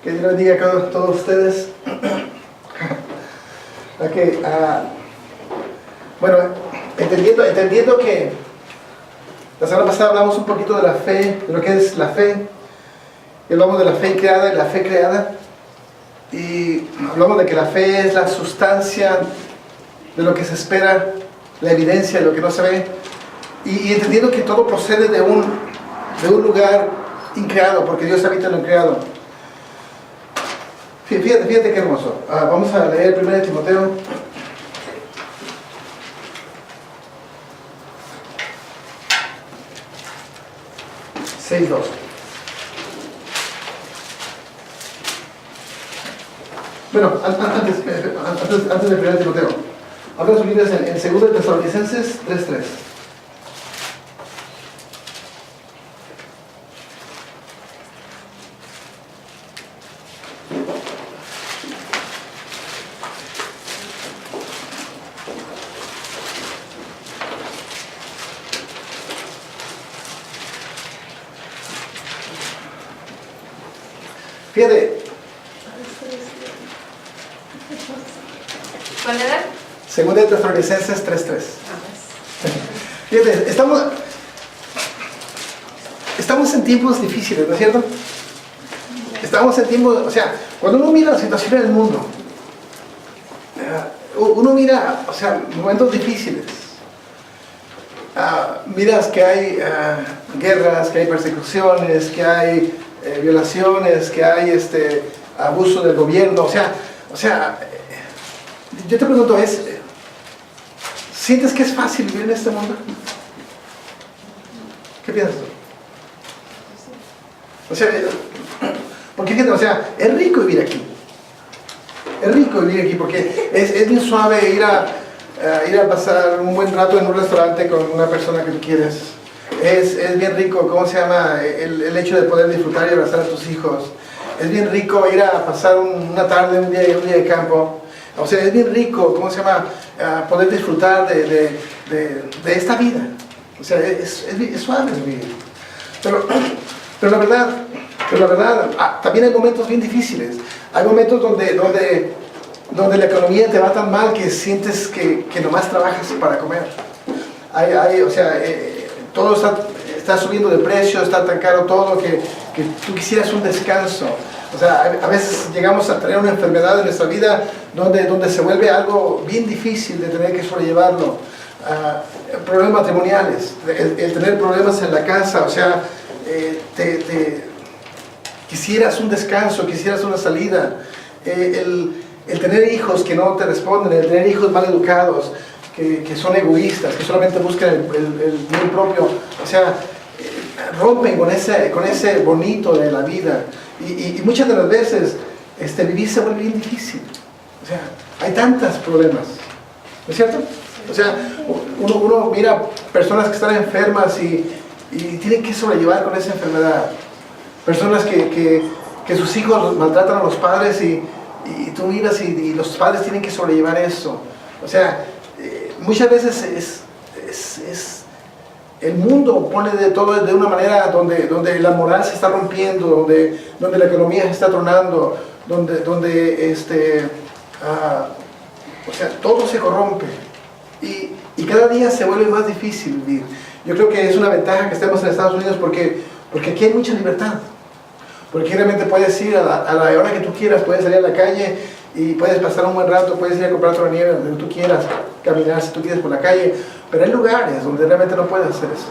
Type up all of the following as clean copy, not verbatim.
Que Dios bendiga a todos ustedes. Okay, bueno, entendiendo que la semana pasada hablamos un poquito de la fe, de lo que es la fe, y hablamos de la fe creada y la fe creada, y hablamos de que la fe es la sustancia de lo que se espera, la evidencia de lo que no se ve, y entendiendo que todo procede de un lugar increado, porque Dios habita en lo creado. Fíjate qué hermoso. Vamos a leer 1 Timoteo. Bueno, antes de 1 Timoteo, abran sus Biblias en 2 Tesalonicenses 3:3. Fíjate. ¿Cuál era? 2 Tesalonicenses 3:3. Fíjate, estamos en tiempos difíciles, ¿no es cierto? Estamos en tiempos, o sea, cuando uno mira la situación en el mundo, uno mira, o sea, momentos difíciles. Miras que hay guerras, que hay persecuciones, que hay violaciones, que hay abuso del gobierno, o sea, yo te pregunto, ¿sientes que es fácil vivir en este mundo? ¿Qué piensas tú? O sea, porque fíjate, o sea, es rico vivir aquí. Es rico vivir aquí porque es bien suave ir a pasar un buen rato en un restaurante con una persona que tú quieres. Es bien rico, ¿cómo se llama? El hecho de poder disfrutar y abrazar a tus hijos. Es bien rico ir a pasar una tarde, un día de campo. O sea, es bien rico, ¿cómo se llama? Poder disfrutar de esta vida. O sea, es suave vivir. Pero la verdad, también hay momentos bien difíciles. Hay momentos donde la economía te va tan mal que sientes que nomás trabajas para comer. O sea, todo está subiendo de precio, está tan caro todo que tú quisieras un descanso. O sea, a veces llegamos a tener una enfermedad en nuestra vida donde se vuelve algo bien difícil de tener que sobrellevarlo. Problemas matrimoniales, el tener problemas en la casa, o sea, quisieras un descanso, quisieras una salida. El tener hijos que no te responden, el tener hijos mal educados, que son egoístas, que solamente buscan el bien propio, o sea, rompen con ese bonito de la vida. Y muchas de las veces vivir se vuelve bien difícil. O sea, hay tantos problemas, ¿no es cierto? O sea, uno mira personas que están enfermas y tienen que sobrellevar con esa enfermedad. Personas que sus hijos maltratan a los padres y tú miras y los padres tienen que sobrellevar eso. O sea, muchas veces el mundo pone de todo de una manera donde la moral se está rompiendo, donde la economía se está tronando, donde o sea, todo se corrompe y cada día se vuelve más difícil vivir. Yo creo que es una ventaja que estemos en Estados Unidos porque aquí hay mucha libertad. Porque realmente puedes ir a la hora que tú quieras, puedes salir a la calle y puedes pasar un buen rato, puedes ir a comprar otra nieve donde tú quieras, caminar si tú quieres por la calle, pero hay lugares donde realmente no puedes hacer eso.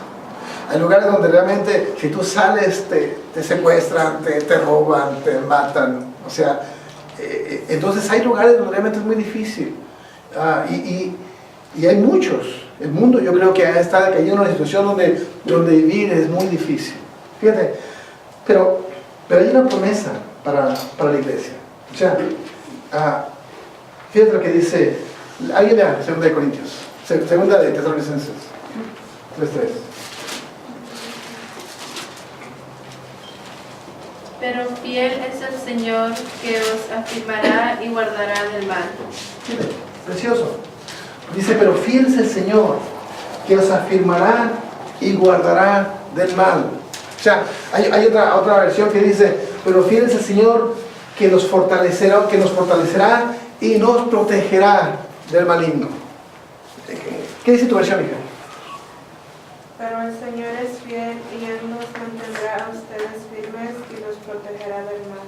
Hay lugares donde realmente si tú sales te secuestran, te roban, te matan, o sea, entonces hay lugares donde realmente es muy difícil. Y hay muchos. El mundo yo creo que está cayendo en una situación donde vivir es muy difícil. Fíjate, pero hay una promesa para la iglesia. O sea, fíjate lo que dice, alguien lea 2 de Corintios, 2 de Tesalonicenses 3:3. Pero fiel es el Señor que os afirmará y guardará del mal. Fíjate, precioso. Dice, pero fiel es el Señor que os afirmará y guardará del mal. O sea, hay otra versión que dice, pero fiel es el Señor que nos fortalecerá y nos protegerá del maligno. ¿Qué dice tu versión, hija? Pero el Señor es fiel y Él nos mantendrá a ustedes firmes y los protegerá del mal.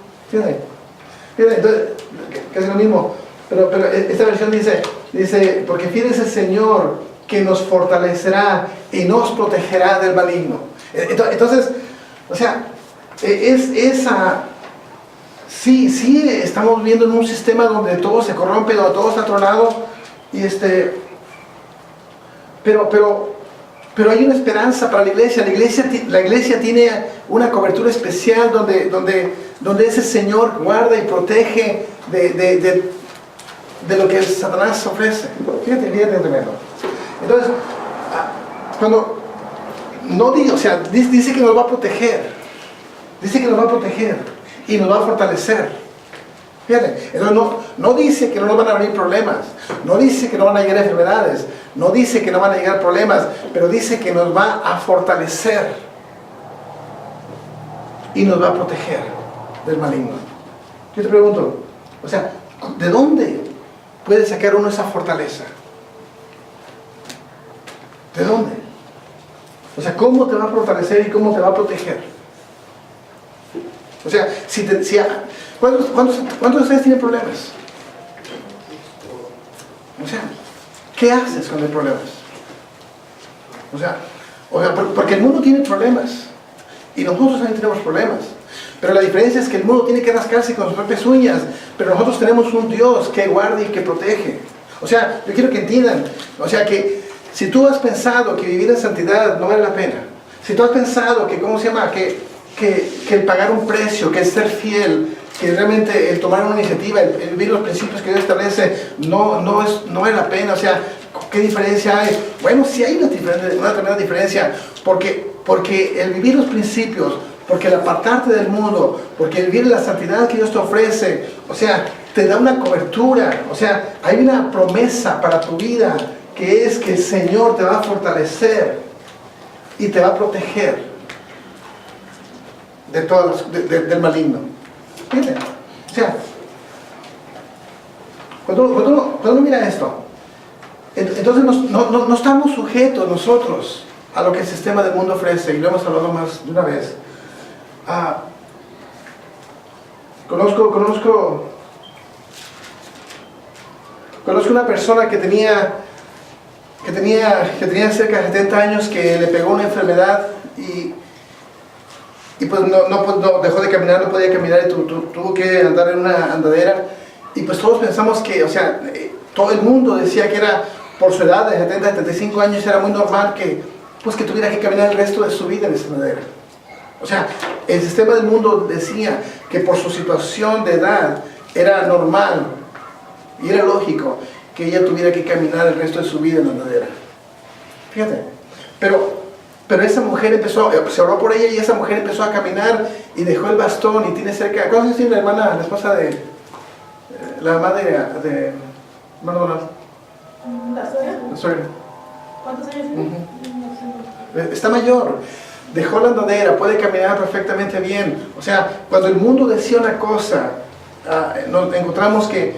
Fíjate, entonces, que es lo mismo, pero esta versión dice, porque fiel es el Señor que nos fortalecerá y nos protegerá del maligno. Entonces, o sea, sí estamos viviendo en un sistema donde todo se corrompe, donde todo está tronado, y pero hay una esperanza para la iglesia. La iglesia tiene una cobertura especial donde ese Señor guarda y protege de lo que Satanás ofrece. Fíjate tremendo. Entonces, cuando no dice, o sea, dice que nos va a proteger. Dice que nos va a proteger y nos va a fortalecer. Fíjate, entonces no dice que no nos van a venir problemas, no dice que no van a llegar enfermedades, no dice que no van a llegar problemas, pero dice que nos va a fortalecer y nos va a proteger del maligno. Yo te pregunto, o sea, ¿de dónde puede sacar uno esa fortaleza? ¿De dónde? O sea, ¿cómo te va a fortalecer y cómo te va a proteger? O sea, ¿cuántos de ustedes tienen problemas? O sea, ¿qué haces cuando hay problemas? O sea, porque el mundo tiene problemas y nosotros también tenemos problemas. Pero la diferencia es que el mundo tiene que rascarse con sus propias uñas, pero nosotros tenemos un Dios que guarda y que protege. O sea, yo quiero que entiendan, o sea, que si tú has pensado que vivir en santidad no vale la pena, si tú has pensado que, ¿cómo se llama?, que el pagar un precio, que el ser fiel, que realmente el tomar una iniciativa, el vivir los principios que Dios establece, no vale la pena. O sea, ¿qué diferencia hay? Bueno, sí hay una tremenda diferencia, porque el vivir los principios, porque el apartarte del mundo, porque el vivir la santidad que Dios te ofrece, o sea, te da una cobertura, o sea, hay una promesa para tu vida, que es que el Señor te va a fortalecer y te va a proteger del maligno. Fíjate, o sea, cuando uno mira esto, entonces no estamos sujetos nosotros a lo que el sistema del mundo ofrece, y lo hemos hablado más de una vez. Conozco una persona que tenía cerca de 70 años, que le pegó una enfermedad y pues no dejó de caminar, no podía caminar, y tuvo que andar en una andadera. Y pues todos pensamos que, o sea, todo el mundo decía que era por su edad de 70, 75 años, era muy normal que tuviera que caminar el resto de su vida en esa andadera. O sea, el sistema del mundo decía que por su situación de edad era normal y era lógico que ella tuviera que caminar el resto de su vida en la andadera. Fíjate, pero esa mujer se oró por ella, y esa mujer empezó a caminar y dejó el bastón, y tiene cerca, ¿cuántos años tiene la hermana, la esposa de, la mamá de hermano Donald? La suegra. ¿Cuántos años tiene? Está mayor, dejó la andadera, puede caminar perfectamente bien. O sea, cuando el mundo decía una cosa, nos encontramos que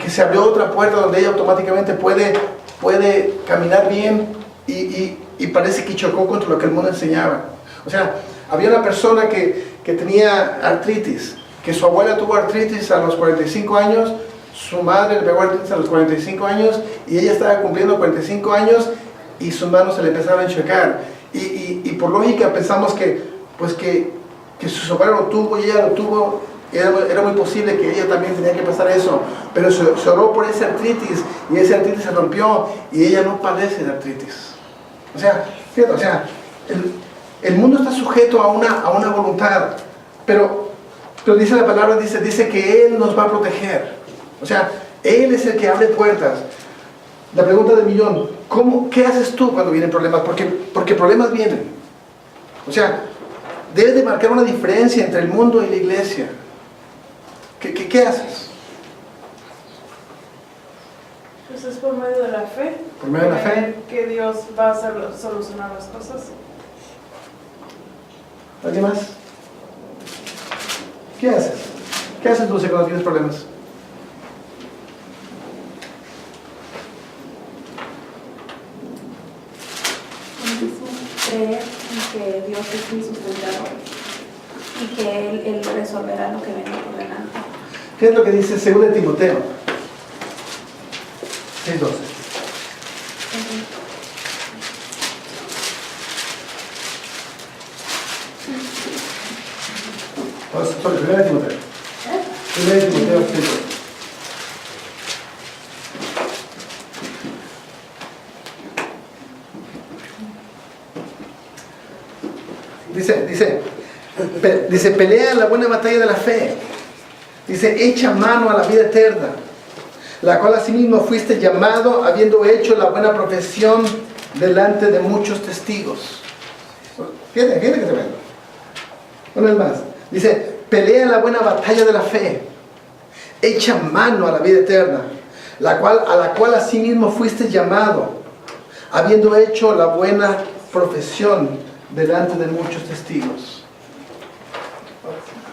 se abrió otra puerta donde ella automáticamente puede caminar bien, y parece que chocó contra lo que el mundo enseñaba. O sea, había una persona que tenía artritis, que su abuela tuvo artritis a los 45 años, su madre le pegó artritis a los 45 años, y ella estaba cumpliendo 45 años y sus manos se le empezaron a enchocar. Y por lógica pensamos que su abuela lo tuvo y ella lo tuvo. Era muy posible que ella también tenía que pasar eso, pero se oró por esa artritis, y esa artritis se rompió, y ella no padece de artritis. O sea, fíjate, o sea, el mundo está sujeto a una voluntad, pero dice la palabra, dice que Él nos va a proteger. O sea, Él es el que abre puertas. La pregunta del millón, ¿qué haces tú cuando vienen problemas? Porque problemas vienen. O sea, debes de marcar una diferencia entre el mundo y la iglesia. ¿Qué haces? Pues es por medio de la fe. Por medio de la fe. Que Dios va a solucionar las cosas. ¿Alguien más? ¿Qué haces? ¿Qué haces, Dulce, cuando tienes problemas? Creer en que Dios es mi sustentador y que Él resolverá lo que venga por delante. ¿Qué es lo que dice 2 Timoteo 6:12? Sorry, 1 Timoteo. 1 Timoteo 6:12. Dice, pelea la buena batalla de la fe. Dice, echa mano a la vida eterna, la cual asimismo fuiste llamado, habiendo hecho la buena profesión delante de muchos testigos. Fíjate que tremendo. Una vez más. Dice, pelea la buena batalla de la fe. Echa mano a la vida eterna, a la cual asimismo fuiste llamado, habiendo hecho la buena profesión delante de muchos testigos.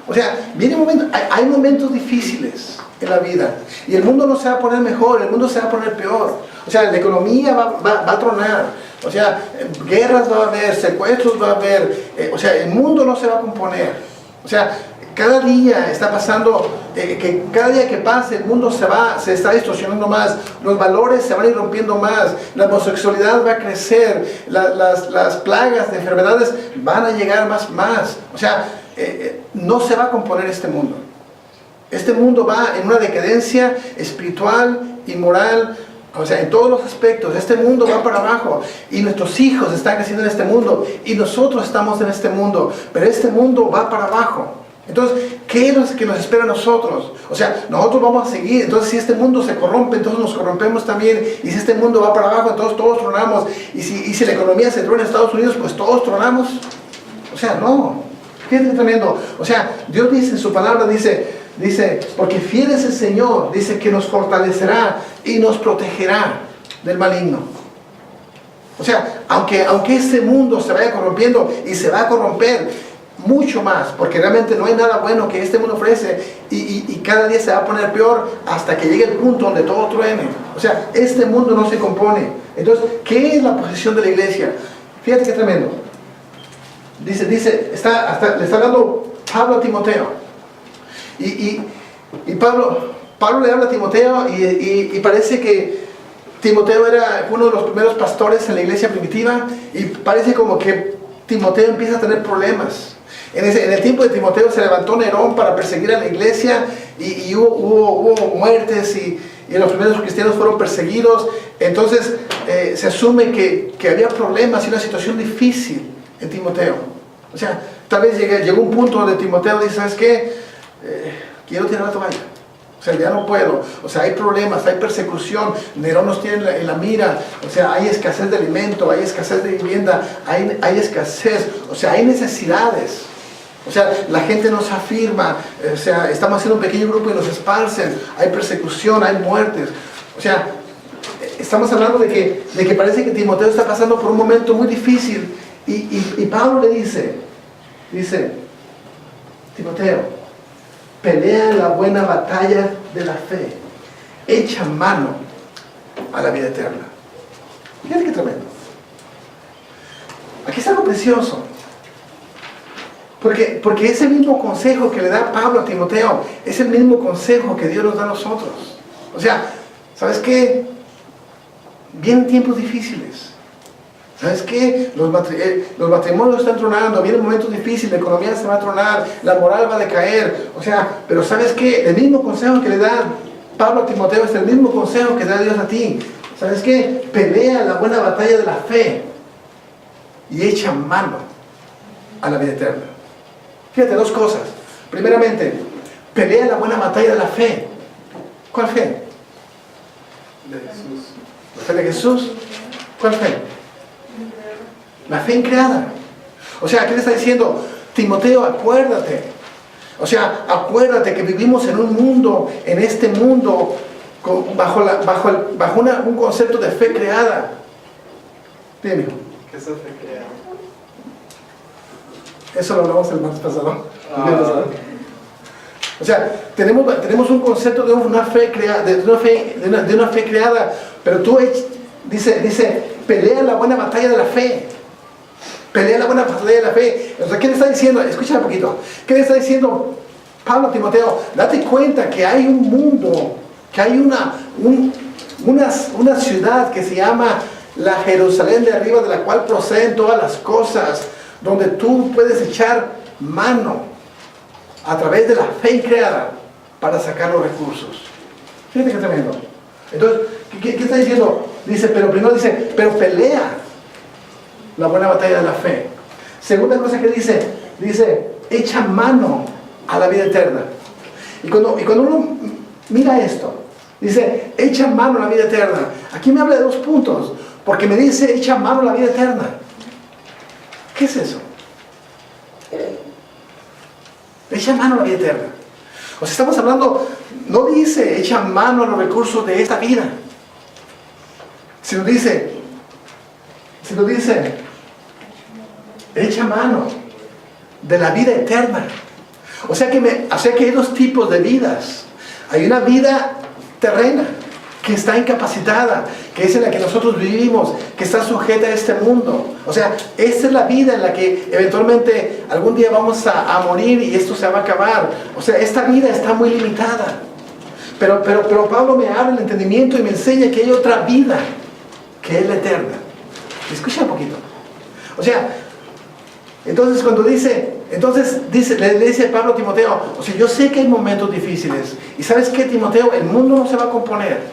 O sea, viene un momento, hay momentos difíciles en la vida y el mundo no se va a poner mejor, el mundo se va a poner peor. O sea, la economía va a tronar, o sea, guerras va a haber, secuestros va a haber, o sea, el mundo no se va a componer. O sea, cada día está pasando, que cada día que pase el mundo se está distorsionando más, los valores se van a ir rompiendo más, la homosexualidad va a crecer, las plagas de enfermedades van a llegar más. O sea, no se va a componer este mundo. Este mundo va en una decadencia espiritual y moral, o sea, en todos los aspectos. Este mundo va para abajo y nuestros hijos están creciendo en este mundo y nosotros estamos en este mundo, pero este mundo va para abajo. Entonces, ¿qué es lo que nos espera a nosotros? O sea, nosotros vamos a seguir. Entonces, si este mundo se corrompe, entonces nos corrompemos también. Y si este mundo va para abajo, entonces todos tronamos. Y si la economía se trona en Estados Unidos, pues todos tronamos. O sea, no. Fíjate que tremendo. O sea, Dios dice en su palabra, dice, porque fiel es el Señor, dice que nos fortalecerá y nos protegerá del maligno. O sea, aunque este mundo se vaya corrompiendo y se va a corromper mucho más, porque realmente no hay nada bueno que este mundo ofrece y cada día se va a poner peor hasta que llegue el punto donde todo truene. O sea, este mundo no se compone. Entonces, ¿qué es la posición de la iglesia? Fíjate qué tremendo. Le está hablando Pablo a Timoteo. Y Pablo le habla a Timoteo y parece que Timoteo era uno de los primeros pastores en la iglesia primitiva y parece como que Timoteo empieza a tener problemas. En el tiempo de Timoteo se levantó Nerón para perseguir a la iglesia y hubo muertes y los primeros cristianos fueron perseguidos. Entonces se asume que había problemas y una situación difícil en Timoteo. O sea, tal vez llegó un punto donde Timoteo dice, ¿sabes qué? Quiero tirar la toalla. O sea, ya no puedo. O sea, hay problemas, hay persecución. Nerón nos tiene en la mira. O sea, hay escasez de alimento, hay escasez de vivienda, hay escasez. O sea, hay necesidades. O sea, la gente nos afirma. O sea, estamos haciendo un pequeño grupo y nos esparcen. Hay persecución, hay muertes. O sea, estamos hablando de que parece que Timoteo está pasando por un momento muy difícil. Y Pablo le dice, Timoteo, pelea la buena batalla de la fe, echa mano a la vida eterna. Fíjate qué tremendo. Aquí está algo precioso. Porque ese mismo consejo que le da Pablo a Timoteo es el mismo consejo que Dios nos da a nosotros. O sea, ¿sabes qué? Vienen tiempos difíciles. ¿Sabes qué? Los matrimonios están tronando, vienen momentos difíciles, la economía se va a tronar, la moral va a decaer. O sea, pero ¿sabes qué? El mismo consejo que le da Pablo a Timoteo es el mismo consejo que da Dios a ti. ¿Sabes qué? Pelea la buena batalla de la fe y echa mano a la vida eterna. Fíjate, dos cosas. Primeramente, pelea la buena batalla de la fe. ¿Cuál fe? De Jesús. ¿La fe de Jesús? ¿Cuál fe? La fe increada. O sea, ¿qué le está diciendo? Timoteo, acuérdate. O sea, acuérdate que vivimos en un mundo, en este mundo, bajo un concepto de fe creada. Dime. ¿Qué es fe creada? Eso lo hablamos el martes pasado. O sea, tenemos un concepto de una fe creada, de una fe creada, pero tú dice, pelea la buena batalla de la fe. Pelea la buena batalla de la fe. O sea, ¿qué le está diciendo? Escúchame un poquito. ¿Qué le está diciendo Pablo a Timoteo? Date cuenta que hay un mundo, que hay una ciudad que se llama la Jerusalén de arriba, de la cual proceden todas las cosas, donde tú puedes echar mano a través de la fe creada para sacar los recursos. Fíjate qué tremendo. Entonces, ¿qué está diciendo? Dice, pero primero dice, pero pelea la buena batalla de la fe. Segunda cosa que dice, echa mano a la vida eterna. Y cuando uno mira esto, dice, echa mano a la vida eterna. Aquí me habla de 2 puntos, porque me dice, echa mano a la vida eterna. ¿Qué es eso? Echa mano a la vida eterna. O sea, estamos hablando, no dice, echa mano a los recursos de esta vida, sino dice, echa mano de la vida eterna. O sea que hay 2 tipos de vidas. Hay una vida terrena, que está incapacitada, que es en la que nosotros vivimos, que está sujeta a este mundo. O sea, esta es la vida en la que eventualmente algún día vamos a morir y esto se va a acabar. O sea, esta vida está muy limitada. Pero Pablo me abre el entendimiento y me enseña que hay otra vida, que es la eterna. Escucha un poquito. O sea, entonces cuando le dice Pablo a Timoteo, o sea, yo sé que hay momentos difíciles. Y ¿sabes qué, Timoteo? El mundo no se va a componer.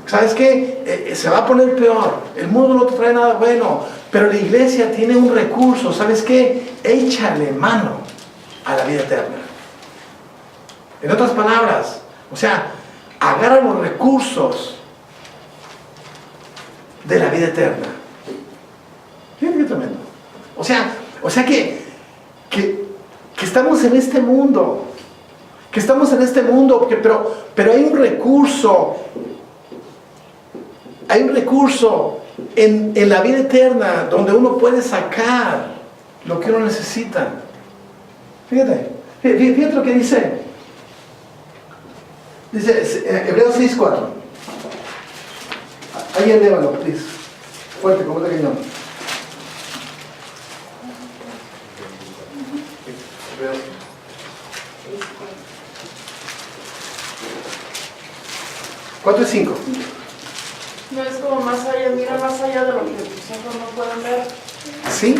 ¿Sabes qué? Se va a poner peor. El mundo no te trae nada bueno. Pero la iglesia tiene un recurso. ¿Sabes qué? Échale mano a la vida eterna. En otras palabras, o sea, agarra los recursos de la vida eterna. Fíjate qué tremendo. O sea que estamos en este mundo. Que estamos en este mundo, pero hay un recurso. Hay un recurso en la vida eterna donde uno puede sacar lo que uno necesita. Fíjate lo que dice. Dice Hebreos 6:4. Alguien lévalo, please. Fuerte, como el cañón. ¿4 y 5? No es como más allá, mira más allá de lo que nosotros no pueden ver. ¿Sí?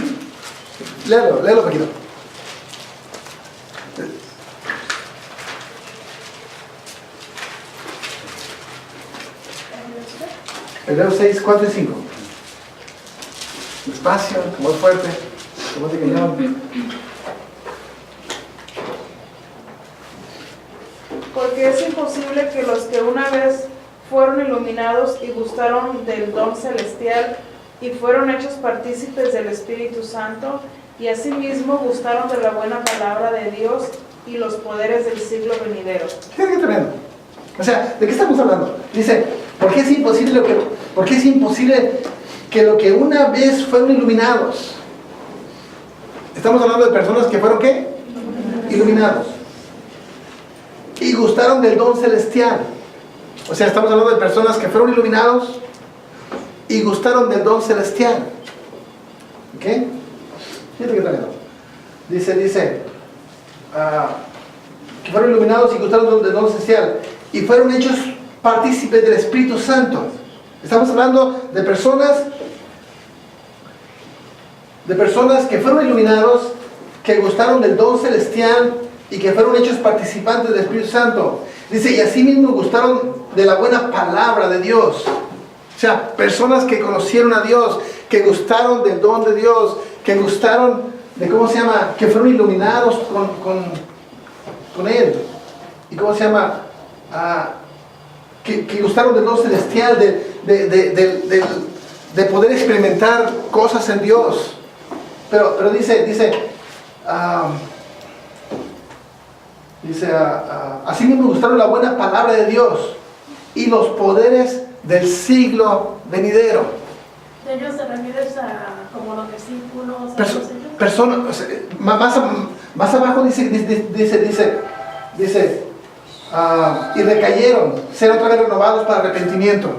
Léelo un poquito. Hebreos 6, 4 y 5. Despacio, como es fuerte, como es de cañón. Porque es imposible que los que una vez fueron iluminados y gustaron del don celestial y fueron hechos partícipes del Espíritu Santo y asimismo gustaron de la buena palabra de Dios y los poderes del siglo venidero. ¿Qué tremendo? O sea, ¿de qué estamos hablando? Dice, ¿por qué es imposible que lo que una vez fueron iluminados? Estamos hablando de personas que fueron ¿qué? Iluminados. Y gustaron del don celestial. O sea, estamos hablando de personas que fueron iluminados y gustaron del don celestial. ¿Ok? Fíjate que tremendo. Dice, que fueron iluminados y gustaron del don celestial y fueron hechos partícipes del Espíritu Santo. Estamos hablando de personas que fueron iluminados, que gustaron del don celestial y que fueron hechos participantes del Espíritu Santo. Dice, y así mismo gustaron de la buena palabra de Dios. O sea, personas que conocieron a Dios, que gustaron del don de Dios, que gustaron de, ¿cómo se llama? Que fueron iluminados con Él. ¿Y cómo se llama? Que gustaron del don celestial, de poder experimentar cosas en Dios. Pero dice, así mismo gustaron la buena palabra de Dios y los poderes del siglo venidero. ¿De ellos te refieres a como los discípulos? Personas, más abajo dice, Dice, y recayeron, ser otra vez renovados para arrepentimiento.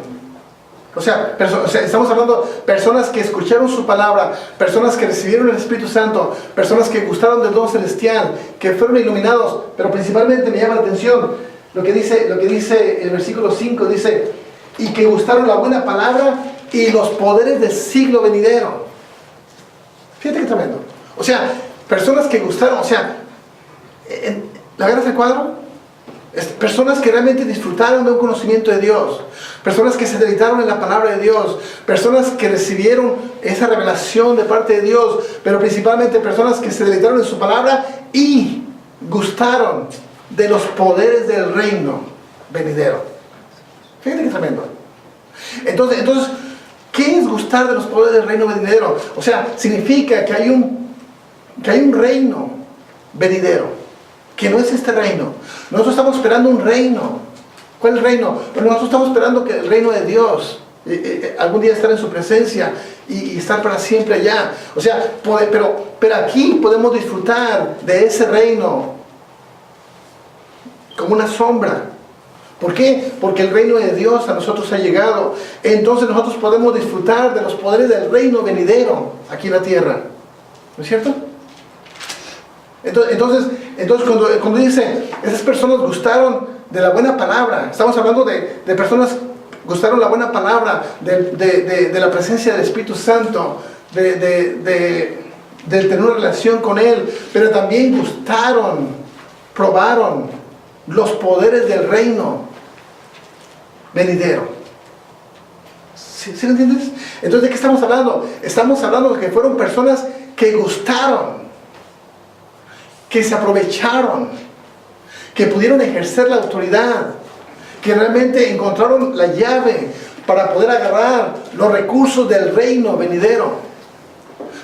O sea, estamos hablando de personas que escucharon su palabra, personas que recibieron el Espíritu Santo, personas que gustaron del don celestial, que fueron iluminados, pero principalmente me llama la atención lo que dice el versículo 5, dice, y que gustaron la buena palabra y los poderes del siglo venidero. Fíjate qué tremendo. O sea, personas que gustaron, o sea, ¿la agarras el cuadro? Personas que realmente disfrutaron de un conocimiento de Dios, personas que se deleitaron en la palabra de Dios, personas que recibieron esa revelación de parte de Dios, pero principalmente personas que se deleitaron en su palabra y gustaron de los poderes del reino venidero. Fíjate qué tremendo. Entonces, ¿qué es gustar de los poderes del reino venidero? O sea, significa que hay un reino venidero, que no es este reino. Nosotros estamos esperando un reino. ¿Cuál es el reino? Pero nosotros estamos esperando que el reino de Dios, algún día estar en su presencia y estar para siempre allá. O sea, pero aquí podemos disfrutar de ese reino como una sombra. ¿Por qué? Porque el reino de Dios a nosotros ha llegado. Entonces nosotros podemos disfrutar de los poderes del reino venidero aquí en la tierra. ¿No es cierto? Entonces cuando dice, esas personas gustaron de la buena palabra, estamos hablando de personas que gustaron la buena palabra, de la presencia del Espíritu Santo, de tener una relación con Él, pero también gustaron, probaron los poderes del reino venidero. ¿Sí lo entiendes? Entonces, ¿de qué estamos hablando? Estamos hablando de que fueron personas que gustaron, que se aprovecharon, que pudieron ejercer la autoridad, que realmente encontraron la llave para poder agarrar los recursos del reino venidero.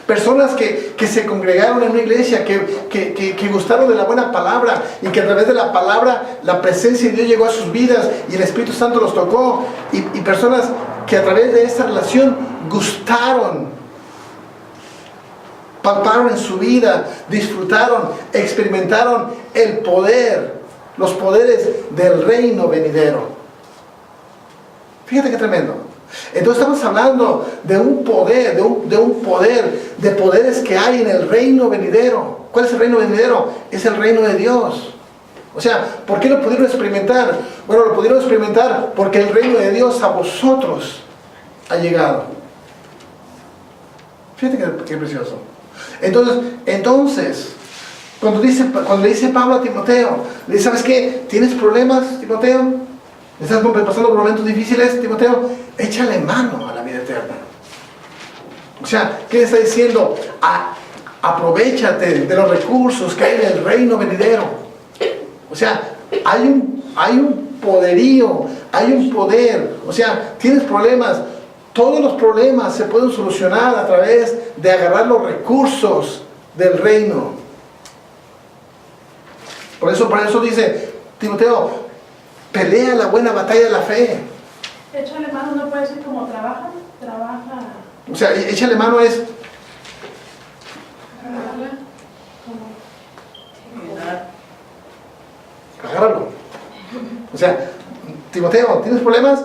Personas que se congregaron en una iglesia, que gustaron de la buena palabra y que a través de la palabra la presencia de Dios llegó a sus vidas y el Espíritu Santo los tocó. Y personas que a través de esta relación gustaron, palparon en su vida, disfrutaron, experimentaron el poder, los poderes del reino venidero. Fíjate qué tremendo. Entonces estamos hablando de un poder, de poderes que hay en el reino venidero. ¿Cuál es el reino venidero? Es el reino de Dios. O sea, ¿por qué lo pudieron experimentar? Bueno, lo pudieron experimentar porque el reino de Dios a vosotros ha llegado. Fíjate qué precioso. Entonces, cuando le dice Pablo a Timoteo, le dice, ¿sabes qué? ¿Tienes problemas, Timoteo? ¿Estás pasando por momentos difíciles, Timoteo? Échale mano a la vida eterna. O sea, ¿qué le está diciendo? Aprovéchate de los recursos que hay en el reino venidero. O sea, hay un poderío, hay un poder. O sea, tienes problemas. Todos los problemas se pueden solucionar a través de agarrar los recursos del reino. Por eso dice Timoteo, pelea la buena batalla de la fe. Échale mano, no puede decir como trabaja. O sea, échale mano es agárralo. O sea, Timoteo, ¿tienes problemas?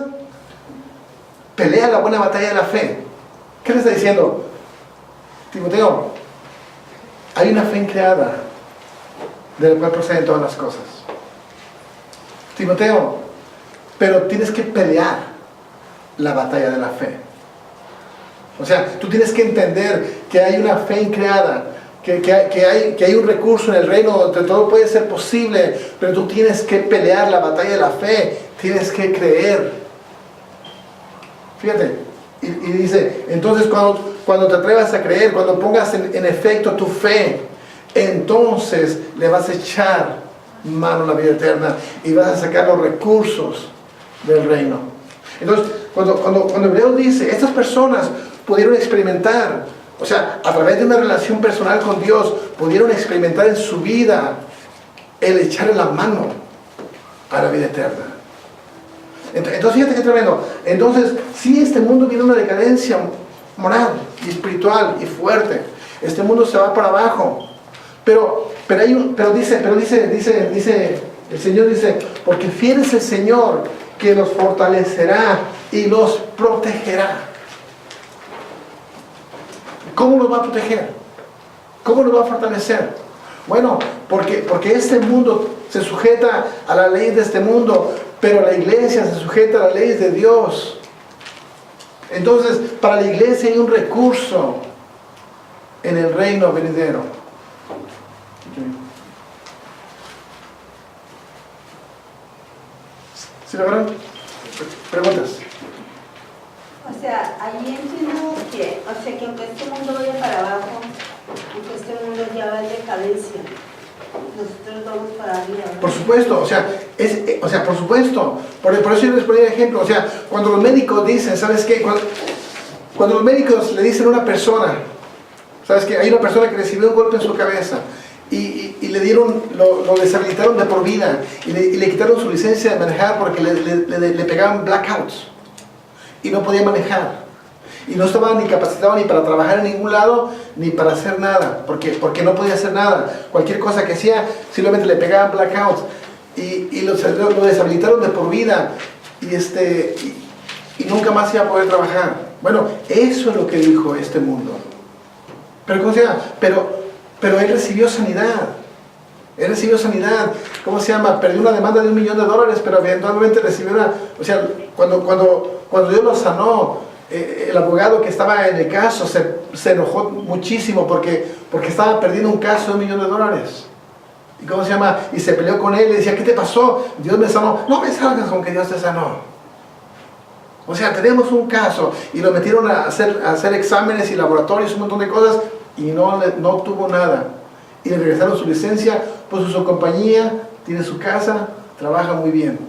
Pelea la buena batalla de la fe. ¿Qué le está diciendo? Timoteo, hay una fe creada de la cual proceden todas las cosas. Timoteo, pero tienes que pelear la batalla de la fe. O sea, tú tienes que entender que hay una fe creada, que hay un recurso en el reino donde todo puede ser posible, pero tú tienes que pelear la batalla de la fe, tienes que creer. Fíjate, y dice, entonces cuando te atrevas a creer, cuando pongas en efecto tu fe, entonces le vas a echar mano a la vida eterna y vas a sacar los recursos del reino. Entonces, cuando Hebreos dice, estas personas pudieron experimentar, o sea, a través de una relación personal con Dios, pudieron experimentar en su vida el echarle la mano a la vida eterna. Entonces fíjate qué tremendo. Entonces, sí, este mundo viene una decadencia moral y espiritual y fuerte. Este mundo se va para abajo. Pero dice El Señor dice, porque fiel es el Señor que los fortalecerá y los protegerá. ¿Cómo los va a proteger? ¿Cómo los va a fortalecer? Bueno, porque este mundo se sujeta a la ley de este mundo, pero la iglesia se sujeta a las leyes de Dios. Entonces, para la iglesia hay un recurso en el reino venidero. ¿Sí lo verán? ¿Preguntas? O sea, ahí entiendo que, que aunque este mundo vaya para abajo, aunque este mundo ya va en decadencia, nosotros vamos para arriba, ¿verdad? Por supuesto, por supuesto. Por eso yo les ponía el ejemplo. O sea, cuando los médicos dicen, ¿sabes qué? Cuando los médicos le dicen a una persona, ¿sabes qué? Hay una persona que recibió un golpe en su cabeza y le dieron, lo deshabilitaron de por vida y le quitaron su licencia de manejar porque le pegaban blackouts y no podía manejar. Y no estaba ni capacitado ni para trabajar en ningún lado, ni para hacer nada, porque no podía hacer nada. Cualquier cosa que hacía, simplemente le pegaban blackouts. Y lo deshabilitaron de por vida, y nunca más iba a poder trabajar. Bueno, eso es lo que dijo este mundo. Pero, ¿cómo se llama? Pero él recibió sanidad. Él recibió sanidad. ¿Cómo se llama? Perdió una demanda de $1 millón, pero eventualmente recibió una... O sea, cuando Dios lo sanó, el abogado que estaba en el caso se enojó muchísimo porque estaba perdiendo un caso de $1 millón. ¿Y cómo se llama? Y se peleó con él y decía, ¿qué te pasó? Dios me sanó. No me salgas con que Dios te sanó. O sea, tenemos un caso y lo metieron a hacer exámenes y laboratorios, un montón de cosas, y no obtuvo nada. Y le regresaron su licencia, puso su compañía, tiene su casa, trabaja muy bien.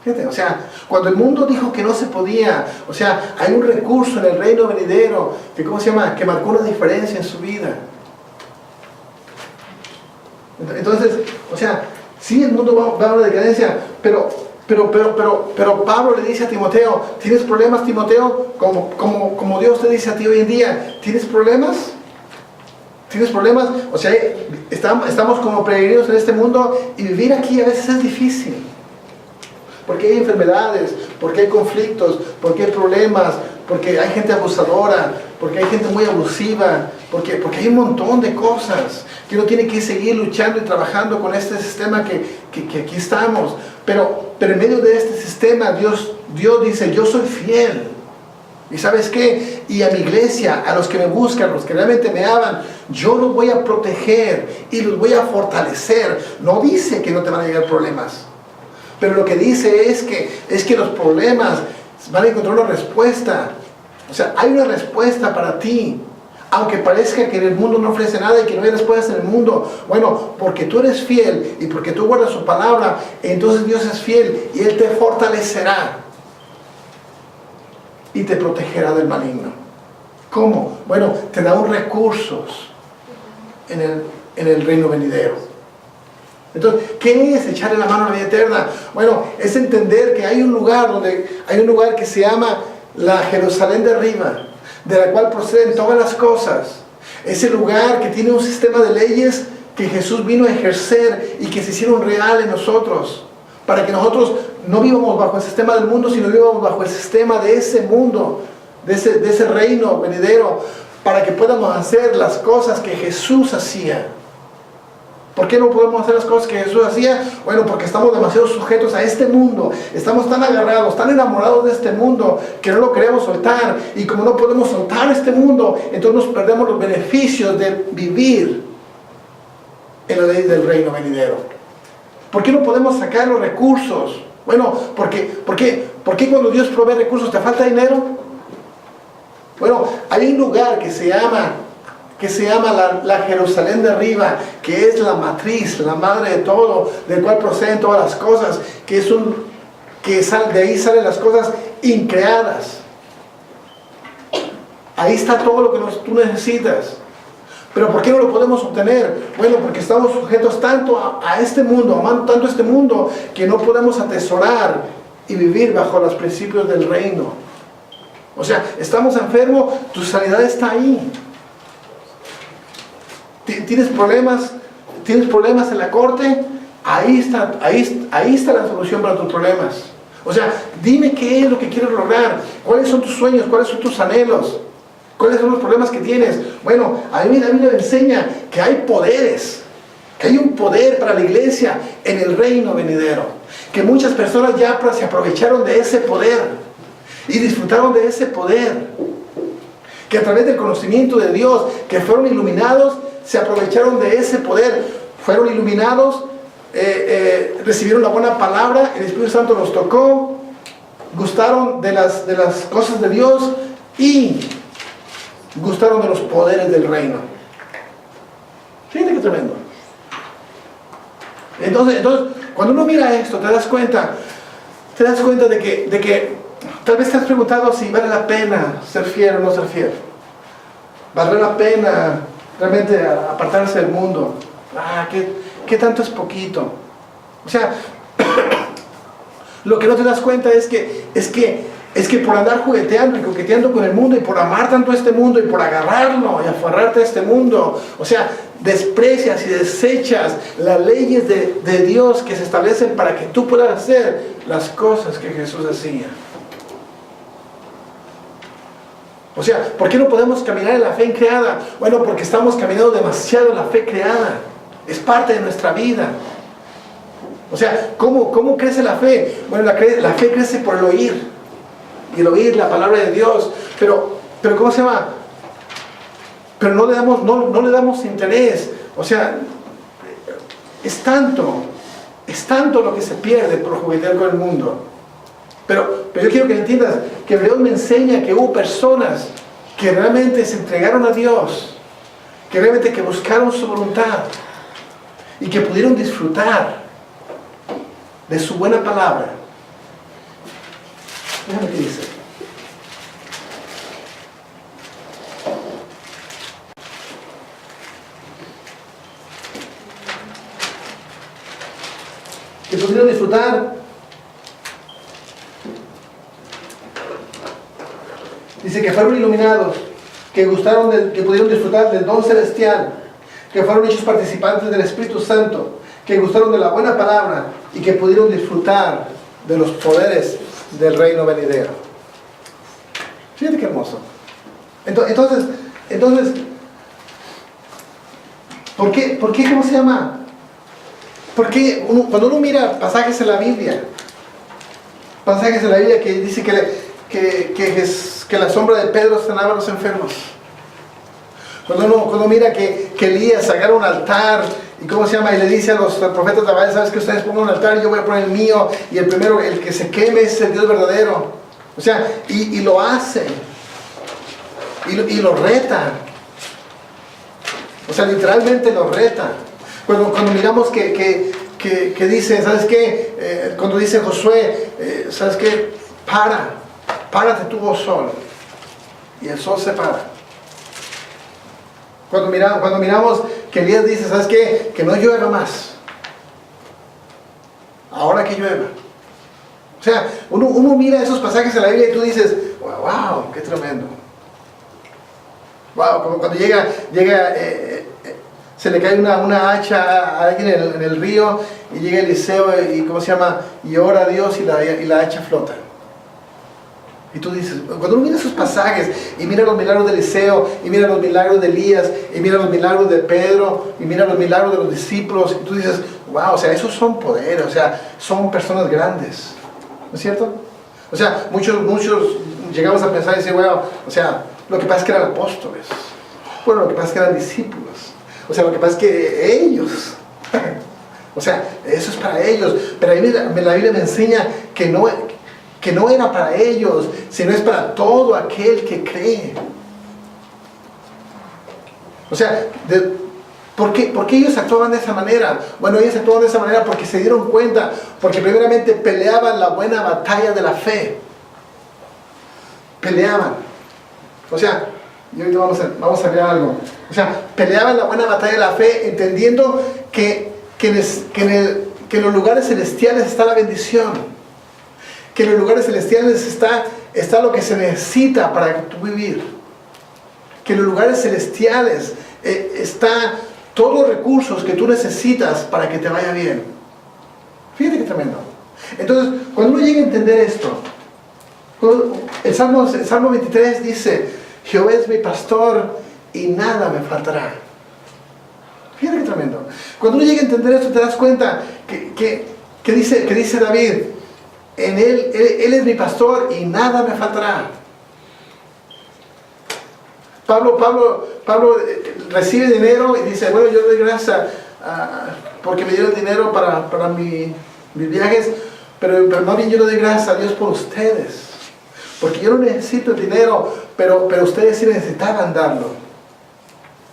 Fíjate, o sea, cuando el mundo dijo que no se podía, o sea, hay un recurso en el reino venidero que, ¿cómo se llama?, que marcó una diferencia en su vida. Entonces, o sea, sí, el mundo va a una decadencia, pero Pablo le dice a Timoteo, ¿tienes problemas, Timoteo? Como Dios te dice a ti hoy en día, ¿tienes problemas? ¿Tienes problemas? O sea, estamos como peregrinos en este mundo y vivir aquí a veces es difícil. Porque hay enfermedades, porque hay conflictos, porque hay problemas, porque hay gente abusadora, porque hay gente muy abusiva, porque hay un montón de cosas que uno tiene que seguir luchando y trabajando con este sistema que aquí estamos. Pero en medio de este sistema Dios dice, yo soy fiel. ¿Y sabes qué? Y a mi iglesia, a los que me buscan, a los que realmente me aman, yo los voy a proteger y los voy a fortalecer. No dice que no te van a llegar problemas. Pero lo que dice es que los problemas van a encontrar una respuesta. O sea, hay una respuesta para ti. Aunque parezca que en el mundo no ofrece nada y que no hay respuestas en el mundo. Bueno, porque tú eres fiel y porque tú guardas su palabra, entonces Dios es fiel y Él te fortalecerá. Y te protegerá del maligno. ¿Cómo? Bueno, te da un recursos en el reino venidero. Entonces, ¿qué es echarle la mano a la vida eterna? Bueno, es entender que hay un lugar que se llama la Jerusalén de arriba, de la cual proceden todas las cosas. Ese lugar que tiene un sistema de leyes que Jesús vino a ejercer y que se hicieron real en nosotros, para que nosotros no vivamos bajo el sistema del mundo, sino vivamos bajo el sistema de ese mundo, de ese reino venidero, para que podamos hacer las cosas que Jesús hacía. ¿Por qué no podemos hacer las cosas que Jesús hacía? Bueno, porque estamos demasiado sujetos a este mundo. Estamos tan agarrados, tan enamorados de este mundo, que no lo queremos soltar. Y como no podemos soltar este mundo, entonces nos perdemos los beneficios de vivir en la ley del reino venidero. ¿Por qué no podemos sacar los recursos? Bueno, ¿por qué cuando Dios provee recursos te falta dinero? Bueno, hay un lugar que se llama la Jerusalén de arriba, que es la matriz, la madre de todo, del cual proceden todas las cosas, de ahí salen las cosas increadas. Ahí está todo lo que tú necesitas. Pero ¿por qué no lo podemos obtener? Bueno, porque estamos sujetos tanto a este mundo, amando tanto este mundo, que no podemos atesorar y vivir bajo los principios del reino. O sea, estamos enfermos, tu sanidad está ahí. ¿Tienes problemas en la corte? ahí está la solución para tus problemas. O sea, dime qué es lo que quieres lograr, cuáles son tus sueños, cuáles son tus anhelos, cuáles son los problemas que tienes. Bueno, a mí la Biblia me enseña que hay poderes, que hay un poder para la iglesia en el reino venidero, que muchas personas ya se aprovecharon de ese poder y disfrutaron de ese poder, que a través del conocimiento de Dios, que fueron iluminados, se aprovecharon de ese poder, fueron iluminados, recibieron la buena palabra, el Espíritu Santo los tocó, gustaron de las cosas de Dios y gustaron de los poderes del reino. Fíjate qué tremendo. Entonces, cuando uno mira esto, te das cuenta de que tal vez te has preguntado si vale la pena ser fiel o no ser fiel. ¿Vale la pena realmente apartarse del mundo? ¿Qué tanto es poquito? O sea, lo que no te das cuenta es que por andar jugueteando y coqueteando con el mundo y por amar tanto a este mundo y por agarrarlo y aferrarte a este mundo, o sea, desprecias y desechas las leyes de Dios que se establecen para que tú puedas hacer las cosas que Jesús hacía. O sea, ¿por qué no podemos caminar en la fe creada? Bueno, porque estamos caminando demasiado en la fe creada. Es parte de nuestra vida. O sea, ¿cómo crece la fe? Bueno, la fe crece por el oír. Y el oír la palabra de Dios. Pero ¿cómo se llama? Pero no le damos interés. O sea, es tanto lo que se pierde por juguetear con el mundo. Pero yo quiero que entiendas que Dios me enseña que hubo personas que realmente se entregaron a Dios, que realmente que buscaron su voluntad y que pudieron disfrutar de su buena palabra. Déjame que dice. Que pudieron disfrutar. Dice que fueron iluminados, que pudieron disfrutar del don celestial, que fueron hechos participantes del Espíritu Santo, que gustaron de la buena palabra y que pudieron disfrutar de los poderes del reino venidero. Fíjate qué hermoso. Entonces, ¿por qué cómo se llama? Porque cuando uno mira pasajes en la Biblia que dice que la sombra de Pedro sanaba a los enfermos. Cuando uno mira que Elías agarra un altar y y le dice a los profetas de Baal, sabes que ustedes pongan un altar y yo voy a poner el mío, y el primero, el que se queme, es el Dios verdadero. O sea, y lo hace y lo reta. O sea, literalmente lo reta. Cuando miramos que dice, ¿sabes qué? Cuando dice Josué, ¿sabes qué? Párate tú, oh sol. Y el sol se para. Cuando miramos que Elías dice, ¿sabes qué? Que no llueva más. Ahora que llueva. O sea, uno mira esos pasajes en la Biblia y tú dices, wow, qué tremendo. Wow, como cuando llega se le cae una hacha a alguien en el río y llega Eliseo y ora a Dios y la hacha flota. Y tú dices, cuando uno mira esos pasajes y mira los milagros de Eliseo y mira los milagros de Elías y mira los milagros de Pedro y mira los milagros de los discípulos, y tú dices, wow, o sea, esos son poderes, o sea, son personas grandes, ¿no es cierto? O sea, muchos llegamos a pensar y decir, wow, o sea, lo que pasa es que eran apóstoles, bueno, lo que pasa es que eran discípulos, o sea, lo que pasa es que ellos, o sea, eso es para ellos, pero a mí la Biblia me enseña que no era para ellos, sino es para todo aquel que cree. O sea, ¿por qué ellos actuaban de esa manera? Bueno, ellos actuaban de esa manera porque se dieron cuenta, porque primeramente peleaban la buena batalla de la fe. Peleaban. O sea, y ahorita vamos a ver algo. O sea, peleaban la buena batalla de la fe, entendiendo que en los lugares celestiales está la bendición. Que en los lugares celestiales está lo que se necesita para tu vivir. Que en los lugares celestiales está todos los recursos que tú necesitas para que te vaya bien. qué tremendo. Entonces, cuando uno llega a entender esto, el Salmo 23 dice, Jehová es mi pastor y nada me faltará. Fíjate qué tremendo. Cuando uno llega a entender esto, te das cuenta que dice David, en él es mi pastor y nada me faltará. Pablo recibe dinero y dice, bueno, yo doy gracias porque me dieron dinero para mis viajes, pero más bien yo le doy gracias a Dios por ustedes. Porque yo no necesito el dinero, pero ustedes sí necesitaban darlo.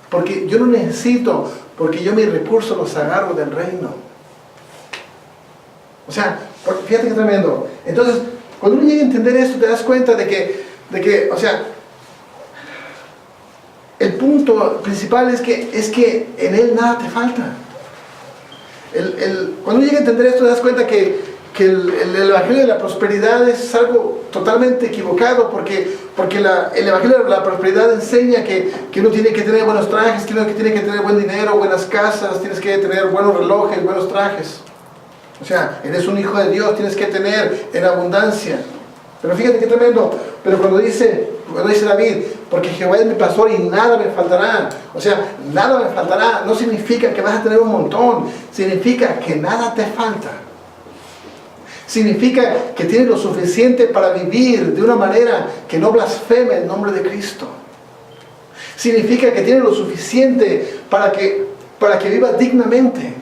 Porque yo no necesito, porque yo mis recursos los agarro del reino. O sea, fíjate qué tremendo. Entonces, cuando uno llega a entender esto, te das cuenta de que, o sea, el punto principal es que en Él nada te falta. Cuando uno llega a entender esto, te das cuenta que el Evangelio de la prosperidad es algo totalmente equivocado, porque el Evangelio de la prosperidad enseña que uno tiene que tener buenos trajes, que uno tiene que tener buen dinero, buenas casas, tienes que tener buenos relojes, buenos trajes. O sea, eres un hijo de Dios, tienes que tener en abundancia. Pero fíjate qué tremendo. Pero cuando dice David, porque Jehová es mi pastor y nada me faltará. O sea, nada me faltará no significa que vas a tener un montón, significa que nada te falta. Significa que tienes lo suficiente para vivir de una manera que no blasfeme el nombre de Cristo. Significa que tienes lo suficiente para que vivas dignamente.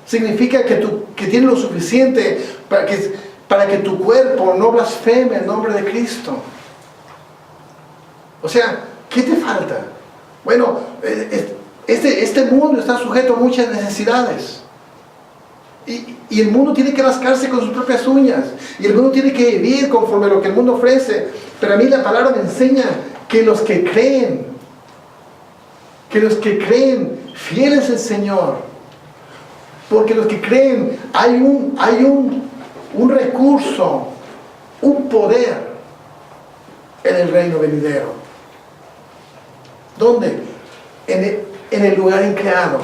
Significa que tienes lo suficiente para que tu cuerpo no blasfeme el nombre de Cristo. O sea, ¿qué te falta? Bueno, este mundo está sujeto a muchas necesidades. Y el mundo tiene que rascarse con sus propias uñas. Y el mundo tiene que vivir conforme a lo que el mundo ofrece. Pero a mí la palabra me enseña que los que creen, fiel es el Señor. Porque los que creen, hay un recurso, un poder en el reino venidero. ¿Dónde? En el lugar increado,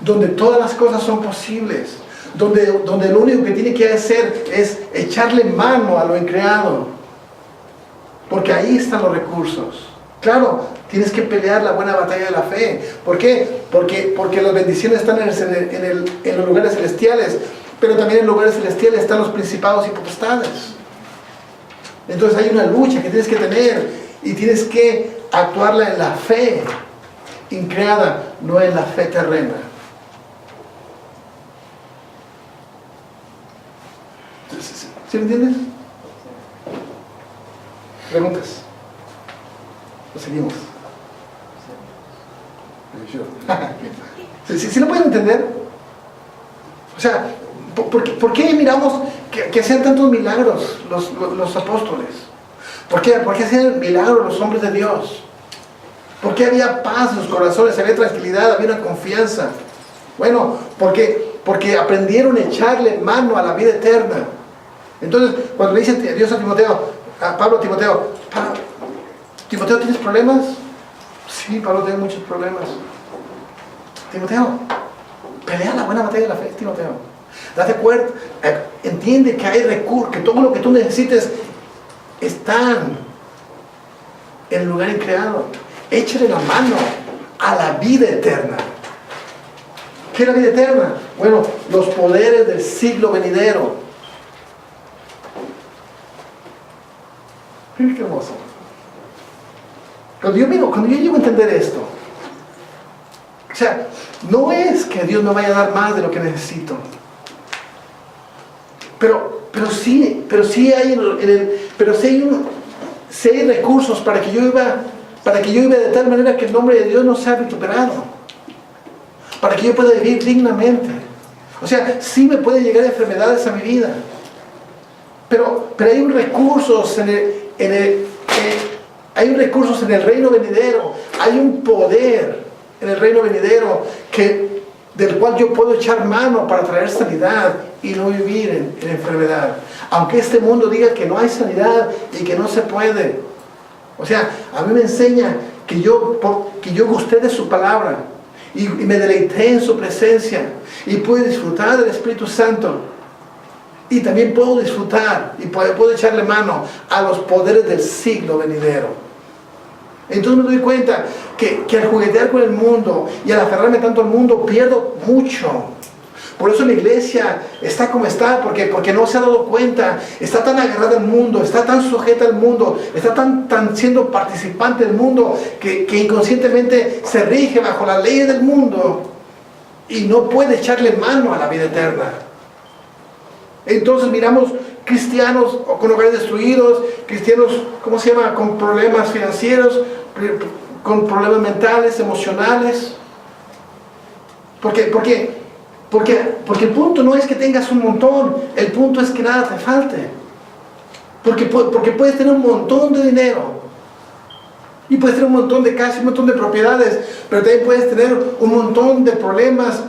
donde todas las cosas son posibles, donde lo único que tiene que hacer es echarle mano a lo increado, porque ahí están los recursos. Claro, tienes que pelear la buena batalla de la fe. ¿Por qué? Porque las bendiciones están en los lugares celestiales, pero también en los lugares celestiales están los principados y potestades. Entonces hay una lucha que tienes que tener y tienes que actuarla en la fe increada, no en la fe terrena. ¿Sí me entiendes? ¿Preguntas? ¿Lo seguimos? ¿Sí lo pueden entender? O sea, ¿por qué miramos que hacían tantos milagros los apóstoles? ¿Por qué hacían milagros los hombres de Dios? ¿Por qué había paz en sus corazones? Había tranquilidad, había una confianza. Bueno, porque aprendieron a echarle mano a la vida eterna. Entonces, cuando le dice Dios a Pablo a Timoteo, ¿Timoteo, tienes problemas? Sí, Pablo, tengo muchos problemas. Timoteo, pelea la buena batalla de la fe, Timoteo. Date cuenta, entiende que hay recursos, que todo lo que tú necesites están en el lugar increado. Échale la mano a la vida eterna. ¿Qué es la vida eterna? Bueno, los poderes del siglo venidero. Qué hermoso. Cuando yo llego a entender esto, o sea, no es que Dios me vaya a dar más de lo que necesito, pero sí hay recursos para que yo viva de tal manera que el nombre de Dios no sea vituperado, para que yo pueda vivir dignamente. O sea, sí me pueden llegar enfermedades a mi vida, pero hay un recursos hay un recursos en el reino venidero, hay un poder en el reino venidero del cual yo puedo echar mano para traer sanidad y no vivir en enfermedad. Aunque este mundo diga que no hay sanidad y que no se puede. O sea, a mí me enseña que yo gusté de su palabra y me deleité en su presencia y pude disfrutar del Espíritu Santo. Y también puedo disfrutar y puedo echarle mano a los poderes del siglo venidero. Entonces me doy cuenta que al juguetear con el mundo y al aferrarme tanto al mundo pierdo mucho. Por eso la iglesia está como está, porque no se ha dado cuenta, está tan agarrada al mundo, está tan sujeta al mundo, está tan siendo participante del mundo, que inconscientemente se rige bajo las leyes del mundo y no puede echarle mano a la vida eterna. Entonces miramos cristianos con hogares destruidos, cristianos, ¿cómo se llama?, con problemas financieros, con problemas mentales, emocionales. Porque el punto no es que tengas un montón, el punto es que nada te falte. Porque puedes tener un montón de dinero, y puedes tener un montón de casas, un montón de propiedades, pero también puedes tener un montón de problemas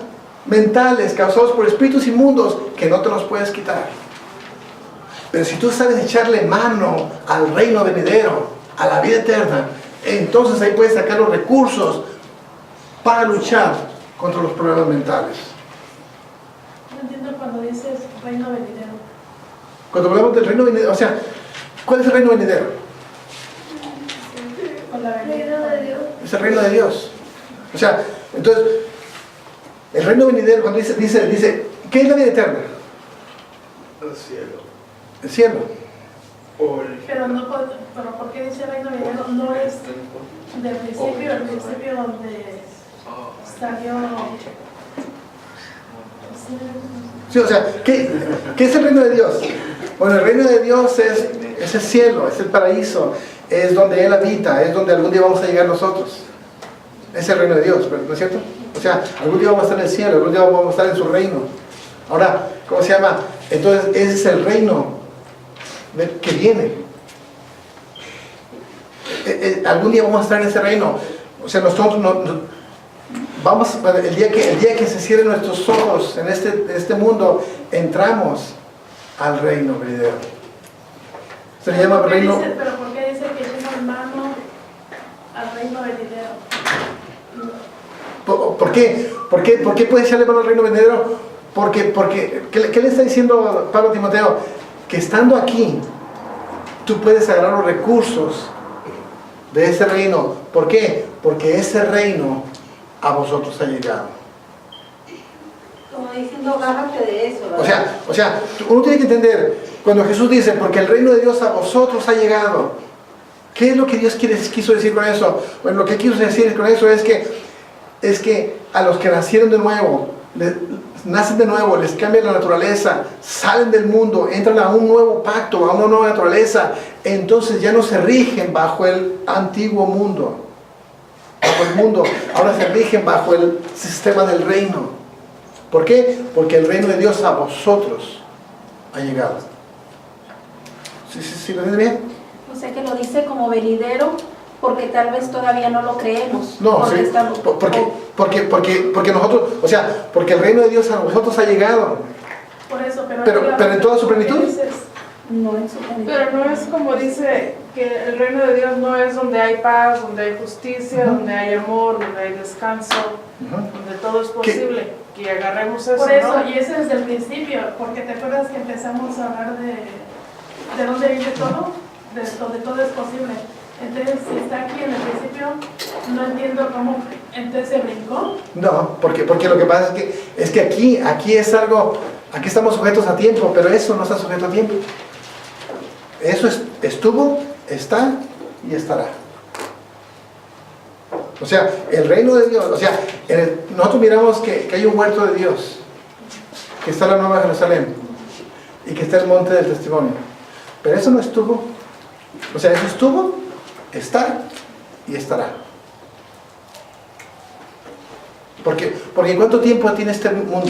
mentales causados por espíritus inmundos que no te los puedes quitar. Pero si tú sabes echarle mano al reino venidero, a la vida eterna, entonces ahí puedes sacar los recursos para luchar contra los problemas mentales. No entiendo cuando dices reino venidero. Cuando hablamos del reino venidero, o sea, ¿cuál es el reino venidero? Con la venida de Dios. Es el reino de Dios. O sea, entonces, el reino venidero, cuando dice, ¿qué es la vida eterna? El cielo. El cielo. Pero ¿por qué dice reino venidero? No es del principio, el principio donde salió. Sí, o sea, ¿qué es el reino de Dios? Bueno, el reino de Dios es el cielo, es el paraíso, es donde Él habita, es donde algún día vamos a llegar nosotros. Es el reino de Dios, ¿no es cierto? O sea, algún día vamos a estar en el cielo, algún día vamos a estar en su reino. Ahora, ¿cómo se llama? Entonces, ese es el reino que viene. Algún día vamos a estar en ese reino. O sea, nosotros vamos, el día que se cierren nuestros ojos en este mundo, entramos al reino venidero. Se le llama reino. Pero ¿por qué dice que echemos mano al reino venidero? ¿Por qué? ¿Por qué puede echarle mano al reino venidero? Porque ¿qué le está diciendo Pablo a Timoteo? Que estando aquí, tú puedes agarrar los recursos de ese reino. ¿Por qué? Porque ese reino a vosotros ha llegado. Como diciendo, agárrate de eso, ¿verdad? O sea, uno tiene que entender, cuando Jesús dice, porque el reino de Dios a vosotros ha llegado, ¿qué es lo que Dios quiso decir con eso? Bueno, lo que quiso decir con eso es que a los que nacieron de nuevo, nacen de nuevo, les cambia la naturaleza, salen del mundo, entran a un nuevo pacto, a una nueva naturaleza, entonces ya no se rigen bajo el antiguo mundo, bajo el mundo, ahora se rigen bajo el sistema del reino. ¿Por qué? Porque el reino de Dios a vosotros ha llegado. ¿Sí lo entienden bien? O sea que lo dice como venidero porque tal vez todavía no lo creemos. No, sí, porque nosotros, o sea, porque el reino de Dios a vosotros ha llegado. Por eso, pero en toda su plenitud. No en su plenitud. Pero no es como dice que el reino de Dios no es donde hay paz, donde hay justicia, donde hay amor, donde hay descanso, donde todo es posible. Que agarremos eso, por eso, ¿no? y ese es desde el principio, porque te acuerdas que empezamos a hablar de dónde viene todo, de donde todo es posible. Entonces, si está aquí en el principio, no entiendo cómo entonces se brincó. No, porque lo que pasa es que aquí es algo, aquí estamos sujetos a tiempo, pero eso no está sujeto a tiempo. Eso estuvo, está y estará. O sea, el reino de Dios, o sea, nosotros miramos que hay un huerto de Dios, que está la Nueva Jerusalén y que está el monte del testimonio. Pero eso no estuvo, o sea, eso estuvo, está y estará. Porque ¿en cuánto tiempo tiene este mundo?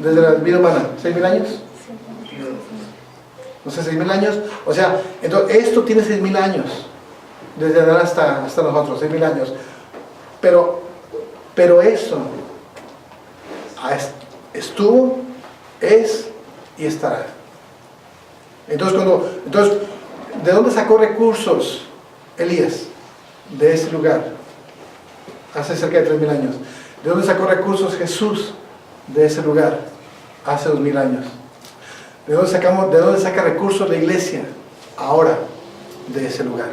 Desde la vida humana, ¿6,000 años? No sé, 6,000 años. O sea, entonces esto tiene 6,000 años. Desde Adán hasta nosotros, 6,000 años. Pero eso estuvo, es y estará. Entonces, ¿de dónde sacó recursos Elías? De ese lugar. hace cerca de 3000 años. ¿De dónde sacó recursos Jesús de ese lugar hace 2000 años? ¿De dónde saca recursos la iglesia ahora de ese lugar?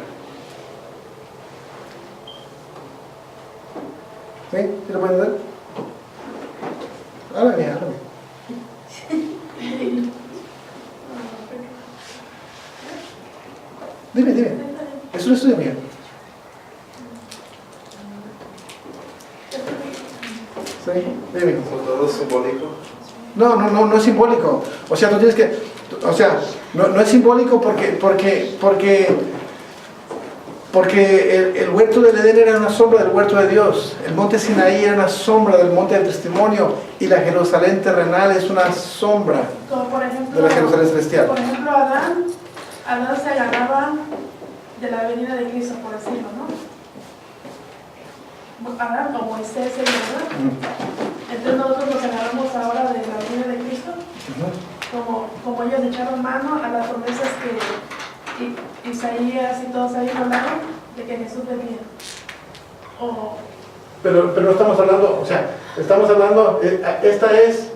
¿Sí? ¿Sí lo pueden ver? Háblame. Dime. Es un estudio mío. Sí, dime. ¿Son todos simbólicos? No es simbólico. O sea, no tienes que... O sea, no es simbólico porque el huerto del Edén era una sombra del huerto de Dios. El monte Sinaí era una sombra del monte del testimonio. Y la Jerusalén terrenal es una sombra Como por ejemplo, de la Jerusalén celestial. por ejemplo, Adán se agarraba de la venida de Cristo, por decirlo, ¿no? Adán o Moisés, ¿verdad? Entonces nosotros nos agarramos ahora de la venida de Cristo, como ellos echaron mano a las promesas que Isaías y todos ahí hablaron de que Jesús venía. Pero no estamos hablando, o sea, estamos hablando, esta es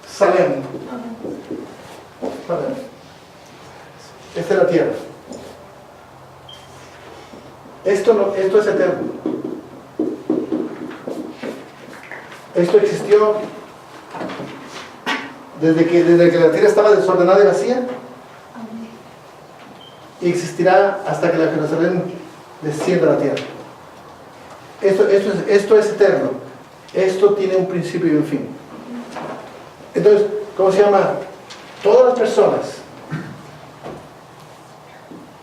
Salem. Esta es la tierra. Esto es eterno. Esto existió desde que la tierra estaba desordenada y vacía, y existirá hasta que la Jerusalén descienda a la tierra. Esto es eterno. Esto tiene un principio y un fin. Entonces, ¿cómo se llama? Todas las personas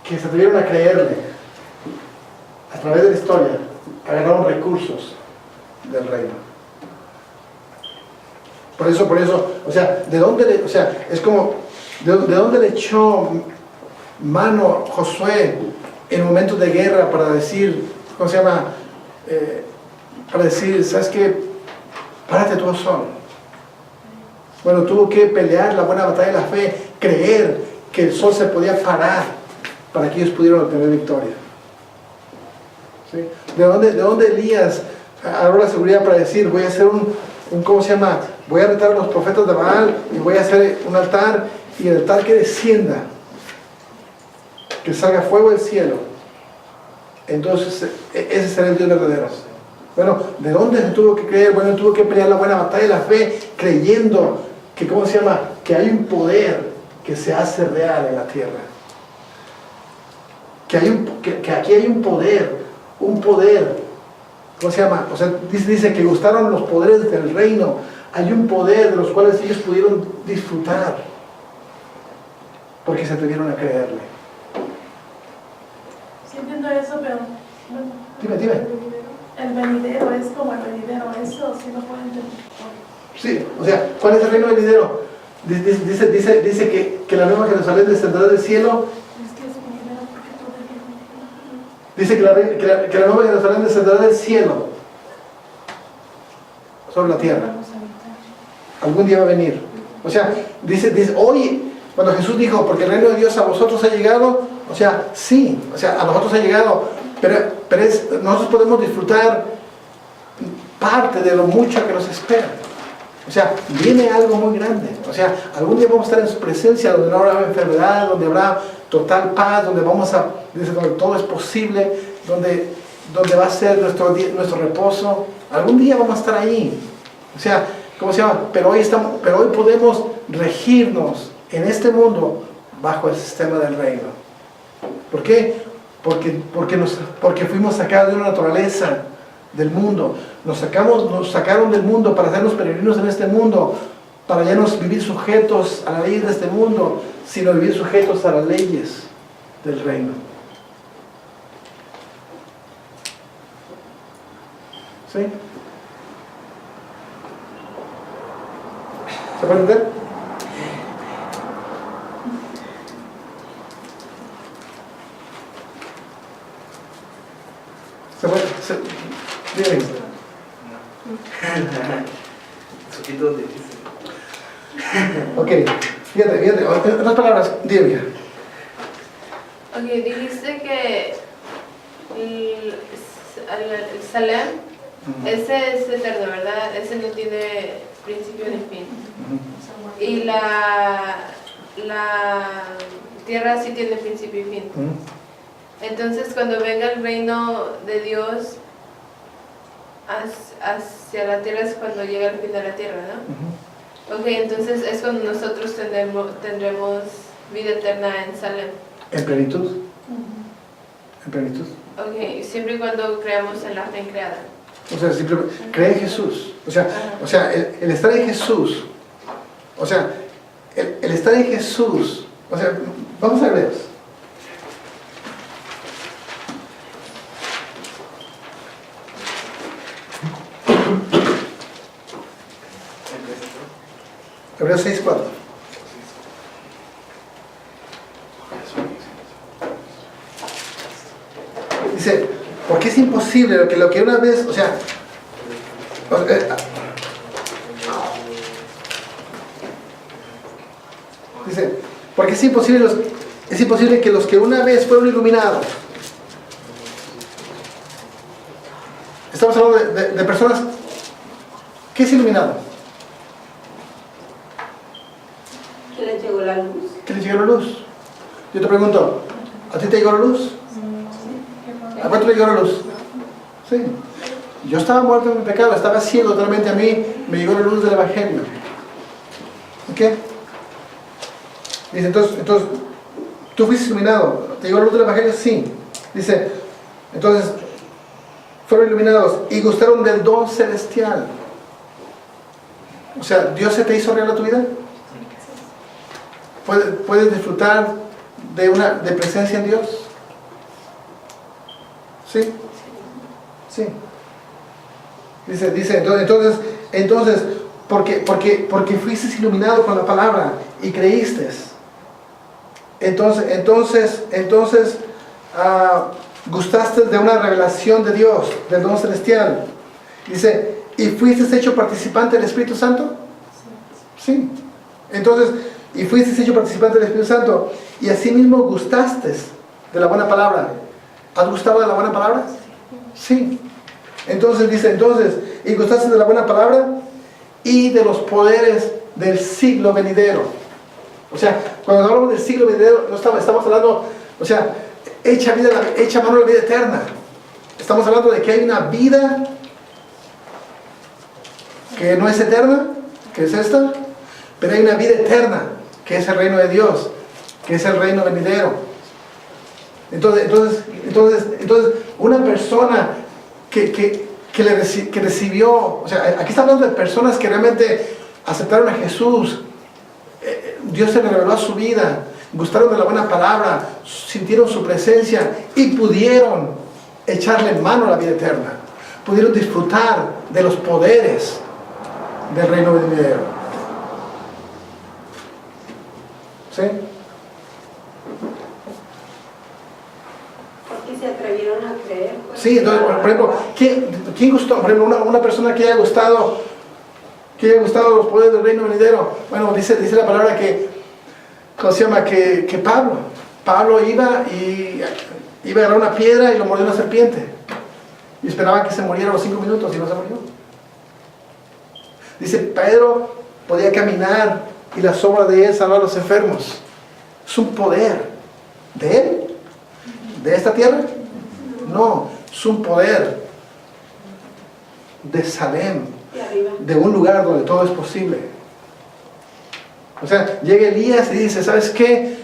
que se atrevieron a creerle a través de la historia agarraron recursos del reino. Por eso, o sea, es como, ¿de dónde le echó mano Josué en momentos de guerra para decir, ¿cómo se llama? Para decir, ¿sabes qué? Párate tú solo. Bueno, tuvo que pelear la buena batalla de la fe, creer que el sol se podía parar para que ellos pudieran obtener victoria. ¿Sí? ¿De dónde Elías agarró la seguridad para decir, voy a hacer ¿cómo se llama? Voy a retar a los profetas de Baal y voy a hacer un altar, y el altar que descienda, que salga fuego del cielo, entonces ese será el Dios verdadero. Bueno, ¿de dónde se tuvo que creer? Bueno, tuvo que pelear la buena batalla de la fe, creyendo que, ¿cómo se llama? Que hay un poder que se hace real en la tierra. Que aquí hay un poder, ¿cómo se llama? O sea, dice que gustaron los poderes del reino. Hay un poder de los cuales ellos pudieron disfrutar, porque se atrevieron a creerle. Sí entiendo eso, pero... Bueno, Dime. el venidero es como el venidero, eso sí lo pueden entender. Sí, o sea, ¿cuál es el reino venidero? Dice que la nueva Jerusalén descenderá del cielo. Es que es venidero porque todo es... Dice que la nueva Jerusalén descenderá del cielo sobre la tierra. Algún día va a venir. O sea, dice hoy, cuando Jesús dijo, porque el reino de Dios a vosotros ha llegado, o sea, sí, o sea, a nosotros ha llegado, pero nosotros podemos disfrutar parte de lo mucho que nos espera. O sea, viene algo muy grande. O sea, algún día vamos a estar en su presencia, donde no habrá enfermedad, donde habrá total paz, donde donde todo es posible, donde va a ser nuestro reposo. Algún día vamos a estar ahí. O sea, ¿cómo se llama? Pero hoy podemos regirnos en este mundo bajo el sistema del reino. ¿Por qué? Porque fuimos sacados de una naturaleza del mundo. Nos sacaron del mundo para hacernos peregrinos en este mundo, para ya no vivir sujetos a la ley de este mundo, sino vivir sujetos a las leyes del reino. ¿Sí? ¿Se puede entender? Dime. Un poquito difícil. Ok, fíjate, en otras palabras, dime. Ok, dijiste que al Salem, ese es eterno, ¿verdad? Ese no tiene principio ni fin. Y la tierra sí tiene principio y fin. Entonces, cuando venga el reino de Dios hacia la tierra es cuando llega el fin de la tierra, ¿no? Ok, entonces es cuando nosotros tendremos vida eterna en Salem. ¿En plenitud? ¿En plenitud? Ok, siempre y cuando creamos en la fe creada. O sea, simplemente cree en Jesús. O sea, el estar en Jesús. O sea, el estar en Jesús. O sea, vamos a ver. Hebreos 6:4. Dice, porque es imposible lo que una vez, dice, porque es imposible que los que una vez fueron iluminados, estamos hablando de personas, ¿qué es iluminado? ¿Que les llegó la luz? ¿Qué les llegó la luz? Yo te pregunto, ¿a ti te llegó la luz? ¿A cuánto le llegó la luz? Sí. Yo estaba muerto en mi pecado, estaba ciego totalmente, a mí me llegó la luz del Evangelio. ¿Ok? Dice, entonces, ¿tú fuiste iluminado? ¿Te llegó la luz del Evangelio? Sí. Dice, entonces, fueron iluminados y gustaron del don celestial. O sea, ¿Dios se te hizo real a tu vida? ¿Puedes disfrutar de presencia en Dios? ¿Sí? Sí. Dice, entonces, porque fuiste iluminado con la palabra y creíste. Entonces, gustaste de una revelación de Dios, del don celestial. Dice, ¿y fuiste hecho participante del Espíritu Santo? Sí. Entonces, y fuiste hecho participante del Espíritu Santo, y asimismo gustaste de la buena palabra. ¿Has gustado de la buena palabra? Sí. Entonces dice, y gustaste de la buena palabra y de los poderes del siglo venidero. O sea, cuando hablamos del siglo venidero, no estamos hablando, o sea, echa mano a la vida eterna. Estamos hablando de que hay una vida que no es eterna, que es esta, pero hay una vida eterna, que es el reino de Dios, que es el reino venidero. Entonces una persona que recibió, o sea, aquí está hablando de personas que realmente aceptaron a Jesús, Dios se le reveló a su vida, gustaron de la buena palabra, sintieron su presencia y pudieron echarle mano a la vida eterna, pudieron disfrutar de los poderes del reino venidero. ¿Sí? Porque se atrevieron a creer. Pues. Sí, entonces, por ejemplo, ¿quién gustó? Por ejemplo, una persona que haya gustado los poderes del reino venidero. Bueno, dice la palabra que, ¿cómo se llama? Que Pablo iba a agarrar una piedra y lo mordió una serpiente. Y esperaba que se muriera a los 5 minutos y no se murió. Dice, Pedro podía caminar y la sombra de él salvar a los enfermos. ¿Es un poder de él? ¿De esta tierra? No, es un poder de Salem, de un lugar donde todo es posible. O sea, llega Elías y dice, ¿sabes qué?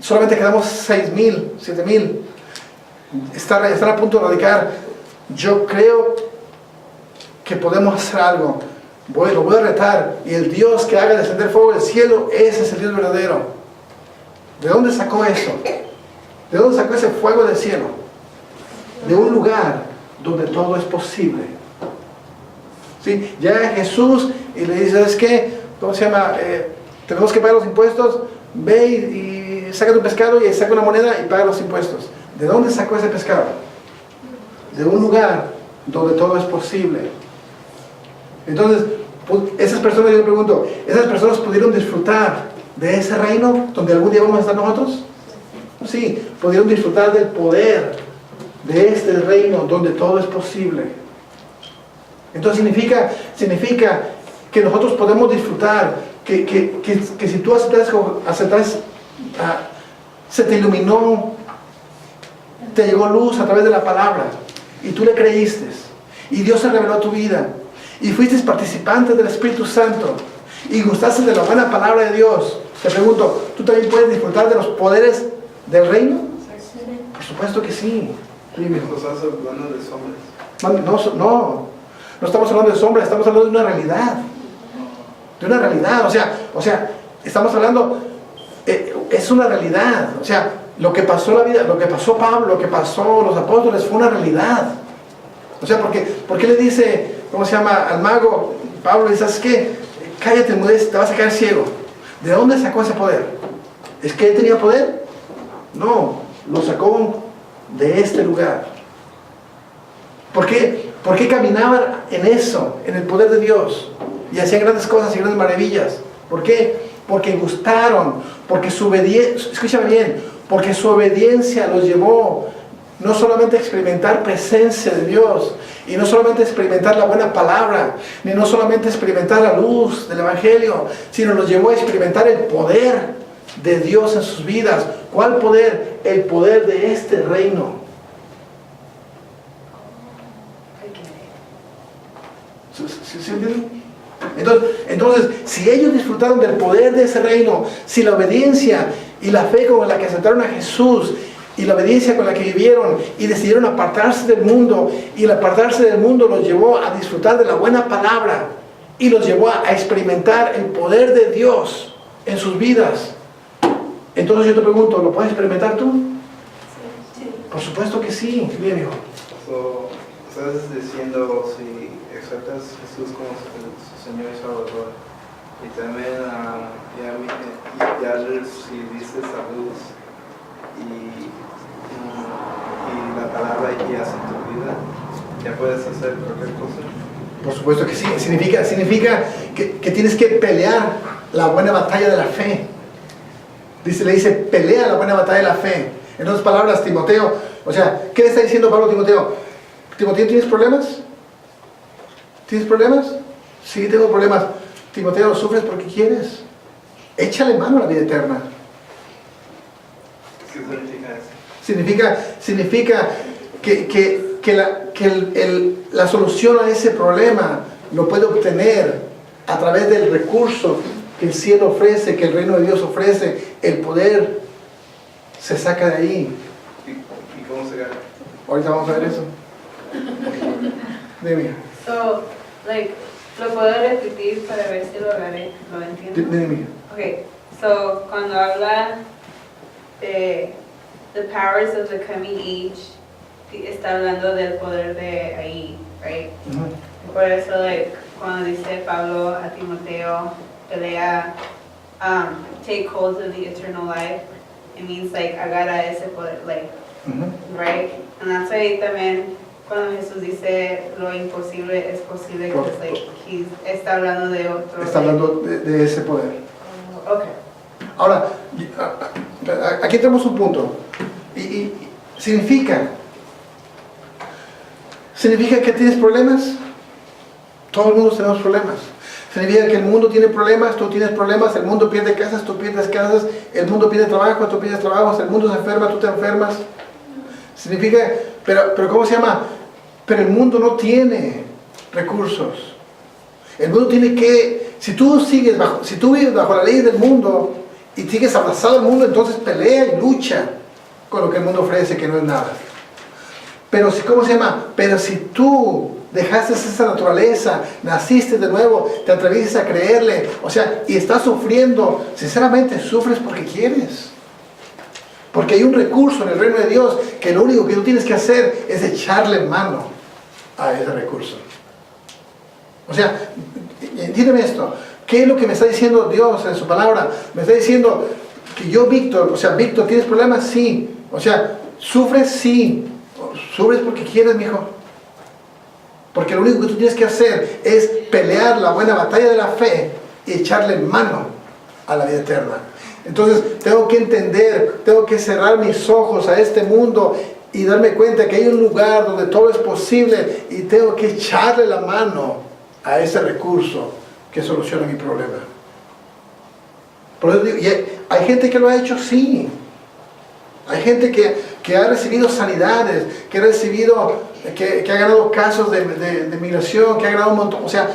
Solamente quedamos 6,000, 7,000. Están a punto de radicar. Yo creo que podemos hacer algo. Lo voy a retar. Y el Dios que haga descender fuego del cielo, ese es el Dios verdadero. ¿De dónde sacó eso? ¿De dónde sacó ese fuego del cielo? De un lugar donde todo es posible. ¿Sí? Llega Jesús y le dice, ¿sabes qué? ¿Cómo se llama? Tenemos que pagar los impuestos. Ve y saca tu pescado y saca una moneda y paga los impuestos. ¿De dónde sacó ese pescado? De un lugar donde todo es posible. Entonces, esas personas, yo le pregunto, ¿esas personas pudieron disfrutar de ese reino donde algún día vamos a estar nosotros? Sí, pudieron disfrutar del poder de este reino donde todo es posible. Entonces significa que nosotros podemos disfrutar, que si tú aceptas, se te iluminó, te llegó luz a través de la palabra y tú le creíste y Dios se reveló a tu vida y fuiste participante del Espíritu Santo y gustaste de la buena palabra de Dios. Te pregunto, ¿tú también puedes disfrutar de los poderes del reino? Por supuesto que sí. Nos hace hablando de sombras. No estamos hablando de sombras, estamos hablando de una realidad. De una realidad, o sea, estamos hablando, es una realidad. O sea, lo que pasó en la vida, lo que pasó Pablo, lo que pasó los apóstoles fue una realidad. O sea, ¿por qué le dice, cómo se llama, al mago? Pablo le dice, ¿sabes qué? Cállate, mudez, te vas a quedar ciego. ¿De dónde sacó ese poder? ¿Es que él tenía poder? No, lo sacó de este lugar. ¿Por qué caminaban en eso, en el poder de Dios? Y hacían grandes cosas y grandes maravillas. ¿Por qué? Porque gustaron, porque su obediencia, escúchame bien, porque su obediencia los llevó no solamente a experimentar presencia de Dios, y no solamente experimentar la buena palabra, ni no solamente experimentar la luz del Evangelio, sino los llevó a experimentar el poder de Dios en sus vidas. ¿Cuál poder? El poder de este reino. ¿Sí entienden? Entonces, si ellos disfrutaron del poder de ese reino, si la obediencia y la fe con la que aceptaron a Jesús, y la obediencia con la que vivieron, y decidieron apartarse del mundo, y el apartarse del mundo los llevó a disfrutar de la buena palabra, y los llevó a experimentar el poder de Dios en sus vidas. Entonces yo te pregunto, ¿lo puedes experimentar tú? Sí. Por supuesto que sí, bien, hijo. Estás diciendo, si aceptas a Jesús como su Señor y Salvador, y también ya recibiste esa luz y la palabra guías en tu vida, ya puedes hacer cualquier cosa. Por supuesto que sí. Significa que tienes que pelear la buena batalla de la fe. Le dice, pelea la buena batalla de la fe. En otras palabras, Timoteo, o sea, ¿qué le está diciendo Pablo a Timoteo? Timoteo, ¿tienes problemas? ¿Tienes problemas? Sí, tengo problemas. Timoteo, ¿sufres porque quieres? Échale mano a la vida eterna. ¿Qué significa eso? Significa que la solución a ese problema lo puede obtener a través del recurso que el cielo ofrece, que el reino de Dios ofrece. El poder se saca de ahí. ¿Y cómo se gana? Ahorita vamos a ver eso. Dime. So, lo puedo repetir para ver si lo entiendo. Dime. Okay, so cuando habla de the powers of the coming age, está hablando del poder de ahí, right? Por eso, cuando dice Pablo a Timoteo, pelea, take hold of the eternal life, it means agarra ese poder, right? And that's why también cuando Jesús dice lo imposible es posible, because está hablando de otro. Está hablando de ese poder. Okay. Ahora, aquí tenemos un punto. Y significa que tienes problemas. Todos el mundo tenemos problemas. Significa que el mundo tiene problemas, tú tienes problemas, el mundo pierde casas, tú pierdes casas, el mundo pierde trabajo, tú pierdes trabajos, el mundo se enferma, tú te enfermas. Significa, pero ¿cómo se llama? Pero el mundo no tiene recursos. El mundo tiene que, si tú vives bajo la ley del mundo y sigues abrazado al mundo, entonces pelea y lucha con lo que el mundo ofrece, que no es nada. Pero ¿cómo se llama? Pero si tú dejaste esa naturaleza, naciste de nuevo, te atreviste a creerle, o sea, y estás sufriendo, sinceramente sufres porque quieres. Porque hay un recurso en el reino de Dios que lo único que tú tienes que hacer es echarle mano a ese recurso. O sea, entiéndeme esto. ¿Qué es lo que me está diciendo Dios en su palabra? Me está diciendo que yo, Víctor, Víctor, ¿tienes problemas? Sí. O sea, ¿sufres? Sí. ¿Sufres porque quieres, mijo? Porque lo único que tú tienes que hacer es pelear la buena batalla de la fe y echarle mano a la vida eterna. Entonces, tengo que entender, tengo que cerrar mis ojos a este mundo y darme cuenta que hay un lugar donde todo es posible y tengo que echarle la mano a ese recurso que soluciona mi problema. Por eso digo, y hay gente que lo ha hecho, sí. Hay gente que ha recibido sanidades, que ha recibido, que ha ganado casos de migración, que ha ganado un montón. O sea,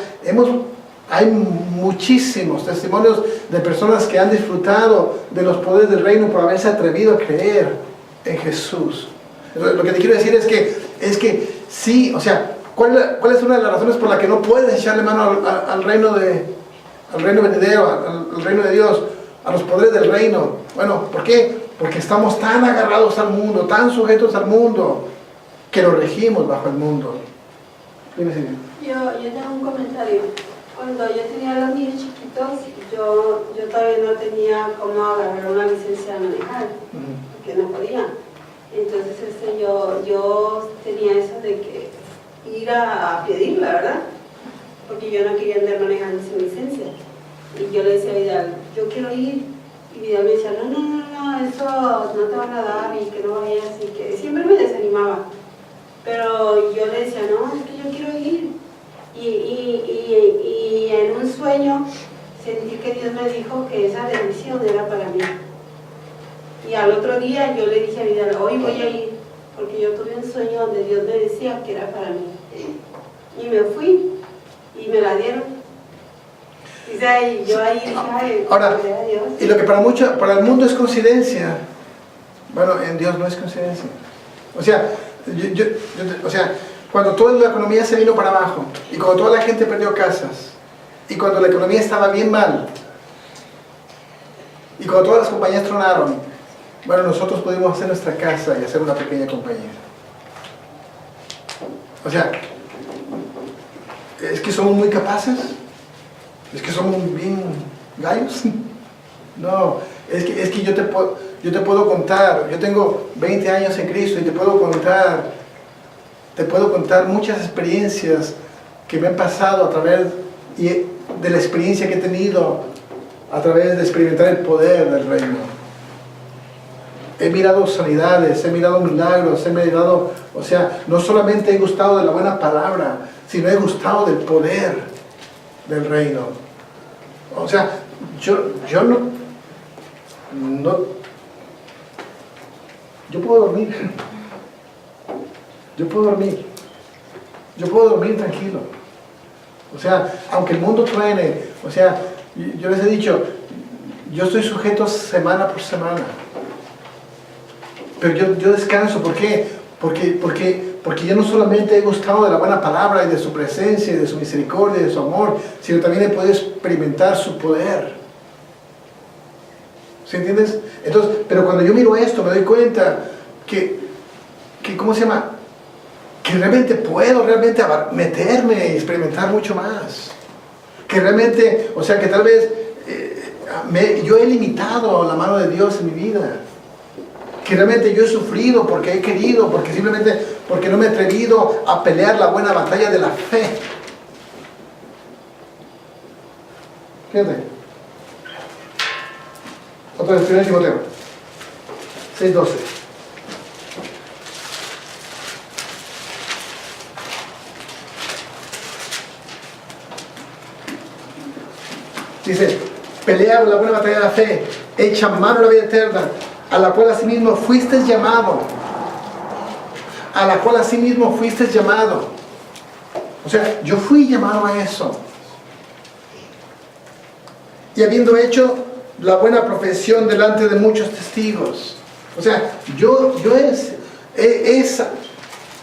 hay muchísimos testimonios de personas que han disfrutado de los poderes del reino por haberse atrevido a creer en Jesús. Entonces, lo que te quiero decir es que sí, o sea, ¿cuál es una de las razones por las que no puedes echarle mano al reino venidero, al reino de Dios, a los poderes del reino? Bueno, ¿por qué? Porque estamos tan agarrados al mundo, tan sujetos al mundo, que lo regimos bajo el mundo. Dime, Silvia. Yo tengo un comentario. Cuando yo tenía a los niños chiquitos, yo todavía no tenía cómo agarrar una licencia de manejar, porque no podía. Entonces yo tenía eso de que ir a pedirla, ¿verdad? Porque yo no quería andar manejando sin licencia. Y yo le decía a Vidal, yo quiero ir. Y Vidal me decía, no, eso no te van a dar y que no vayas. Y que siempre me desanimaba. Pero yo le decía, no, es que yo quiero ir. Y en un sueño sentí que Dios me dijo que esa bendición era para mí. Y al otro día yo le dije a Vidal, hoy voy a ir, porque yo tuve un sueño donde Dios me decía que era para mí. Y me fui y me la dieron. O sea, y yo ahí dije, ay, ahora, gloria a Dios. y lo que para el mundo es coincidencia, bueno, en Dios no es coincidencia. O sea, cuando toda la economía se vino para abajo, y cuando toda la gente perdió casas, y cuando la economía estaba bien mal, y cuando todas las compañías tronaron, bueno, nosotros pudimos hacer nuestra casa y hacer una pequeña compañía. O sea, ¿es que somos muy capaces? ¿Es que somos bien gallos? No, es que yo te puedo contar, yo tengo 20 años en Cristo y te puedo contar muchas experiencias que me han pasado a través de la experiencia que he tenido a través de experimentar el poder del reino. He mirado sanidades, he mirado milagros, o sea, no solamente he gustado de la buena palabra, sino he gustado del poder del reino. O sea, yo puedo dormir. Yo puedo dormir tranquilo. O sea, aunque el mundo truene, o sea, yo les he dicho, yo estoy sujeto semana por semana. Pero yo descanso, ¿por qué? Porque yo no solamente he gustado de la buena palabra y de su presencia y de su misericordia y de su amor, sino también he podido experimentar su poder. ¿Sí entiendes? Entonces, pero cuando yo miro esto me doy cuenta que ¿cómo se llama? Que realmente puedo meterme y experimentar mucho más. Que realmente, o sea, que tal vez yo he limitado la mano de Dios en mi vida. Que realmente yo he sufrido porque he querido, porque no me he atrevido a pelear la buena batalla de la fe. Fíjate. Otra vez, 1 Timoteo 6:12. Dice, pelea la buena batalla de la fe, echa mano a la vida eterna, a la cual asimismo fuiste llamado. A la cual asimismo fuiste llamado. O sea, yo fui llamado a eso. Y habiendo hecho la buena profesión delante de muchos testigos. O sea,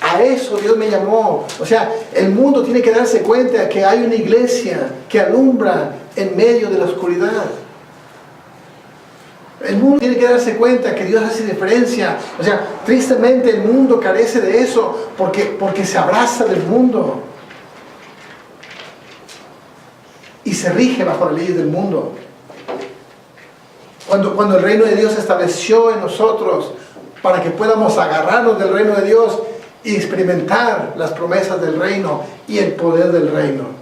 a eso Dios me llamó. O sea, el mundo tiene que darse cuenta que hay una iglesia que alumbra en medio de la oscuridad. El mundo tiene que darse cuenta que Dios hace diferencia. O sea, tristemente el mundo carece de eso porque se abraza del mundo y se rige bajo las leyes del mundo. Cuando el reino de Dios se estableció en nosotros para que podamos agarrarnos del reino de Dios y experimentar las promesas del reino y el poder del reino.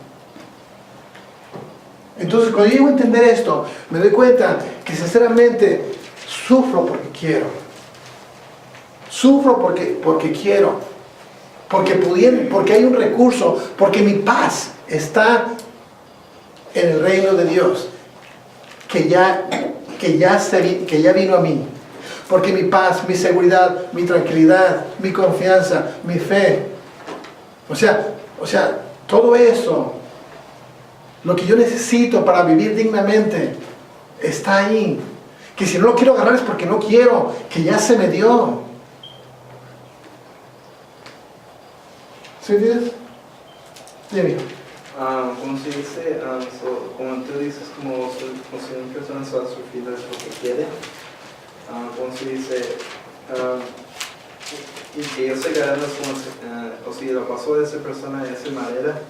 Entonces, cuando yo llego a entender esto, me doy cuenta que sinceramente sufro porque quiero. Sufro porque quiero, porque hay un recurso, porque mi paz está en el reino de Dios, que ya vino a mí. Porque mi paz, mi seguridad, mi tranquilidad, mi confianza, mi fe, o sea, todo eso, lo que yo necesito para vivir dignamente, está ahí. Que si no lo quiero agarrar es porque no quiero, que ya se me dio. ¿Sí entiendes? Dime. Como se dice, como tú dices, como si una persona se va a sufrir es lo que quiere, como se dice, y que yo sé que es como, o si lo pasó de esa persona de esa manera,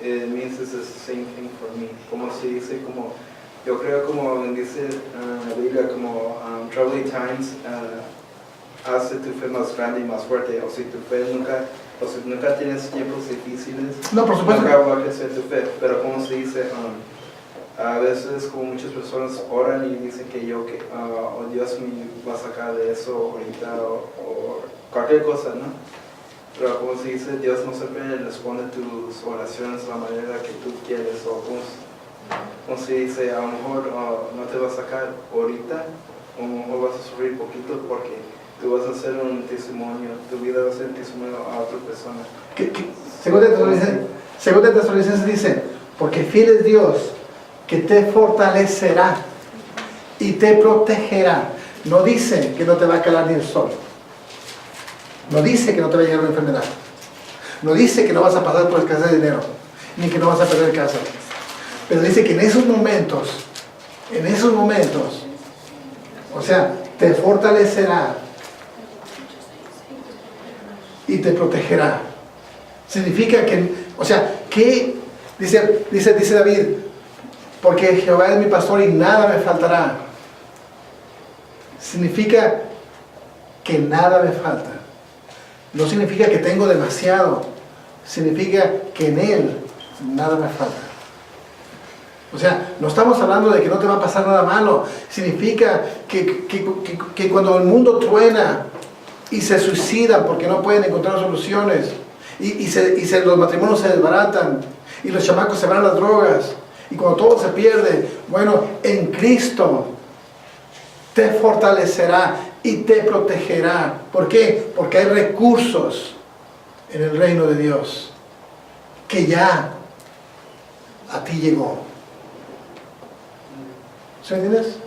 it means it's the same thing for me. Como se dice, como, yo creo como dice la Biblia, como troubling times hace tu fe más grande y más fuerte, o si tu fe nunca tienes tiempos difíciles, No, por supuesto. nunca va a crecer tu fe, pero como se dice, a veces como muchas personas oran y dicen que oh, Dios me va a sacar de eso ahorita o cualquier cosa, ¿no? Pero como se dice, Dios no siempre responde tus oraciones de la manera que tú quieres, o como se dice, a lo mejor no te va a sacar ahorita, o a lo mejor vas a sufrir poquito porque tú vas a hacer un testimonio, tu vida va a ser un testimonio a otra persona. Según de Tesalonicenses dice, porque fiel es Dios, que te fortalecerá y te protegerá. No dice que no te va a calar ni el sol. No dice que no te va a llegar una enfermedad. No dice que no vas a pasar por escasez de dinero, ni que no vas a perder casa. Pero dice que en esos momentos, o sea, te fortalecerá y te protegerá. Significa que, o sea, que dice David, porque Jehová es mi pastor y nada me faltará. Significa que nada me falta. No significa que tengo demasiado. Significa que en Él nada me falta. O sea, no estamos hablando de que no te va a pasar nada malo. Significa que cuando el mundo truena y se suicidan porque no pueden encontrar soluciones, los matrimonios se desbaratan y los chamacos se van a las drogas, y cuando todo se pierde, bueno, en Cristo te fortalecerá y te protegerá. ¿Por qué? Porque hay recursos en el reino de Dios que ya a ti llegó. ¿Sí entiendes?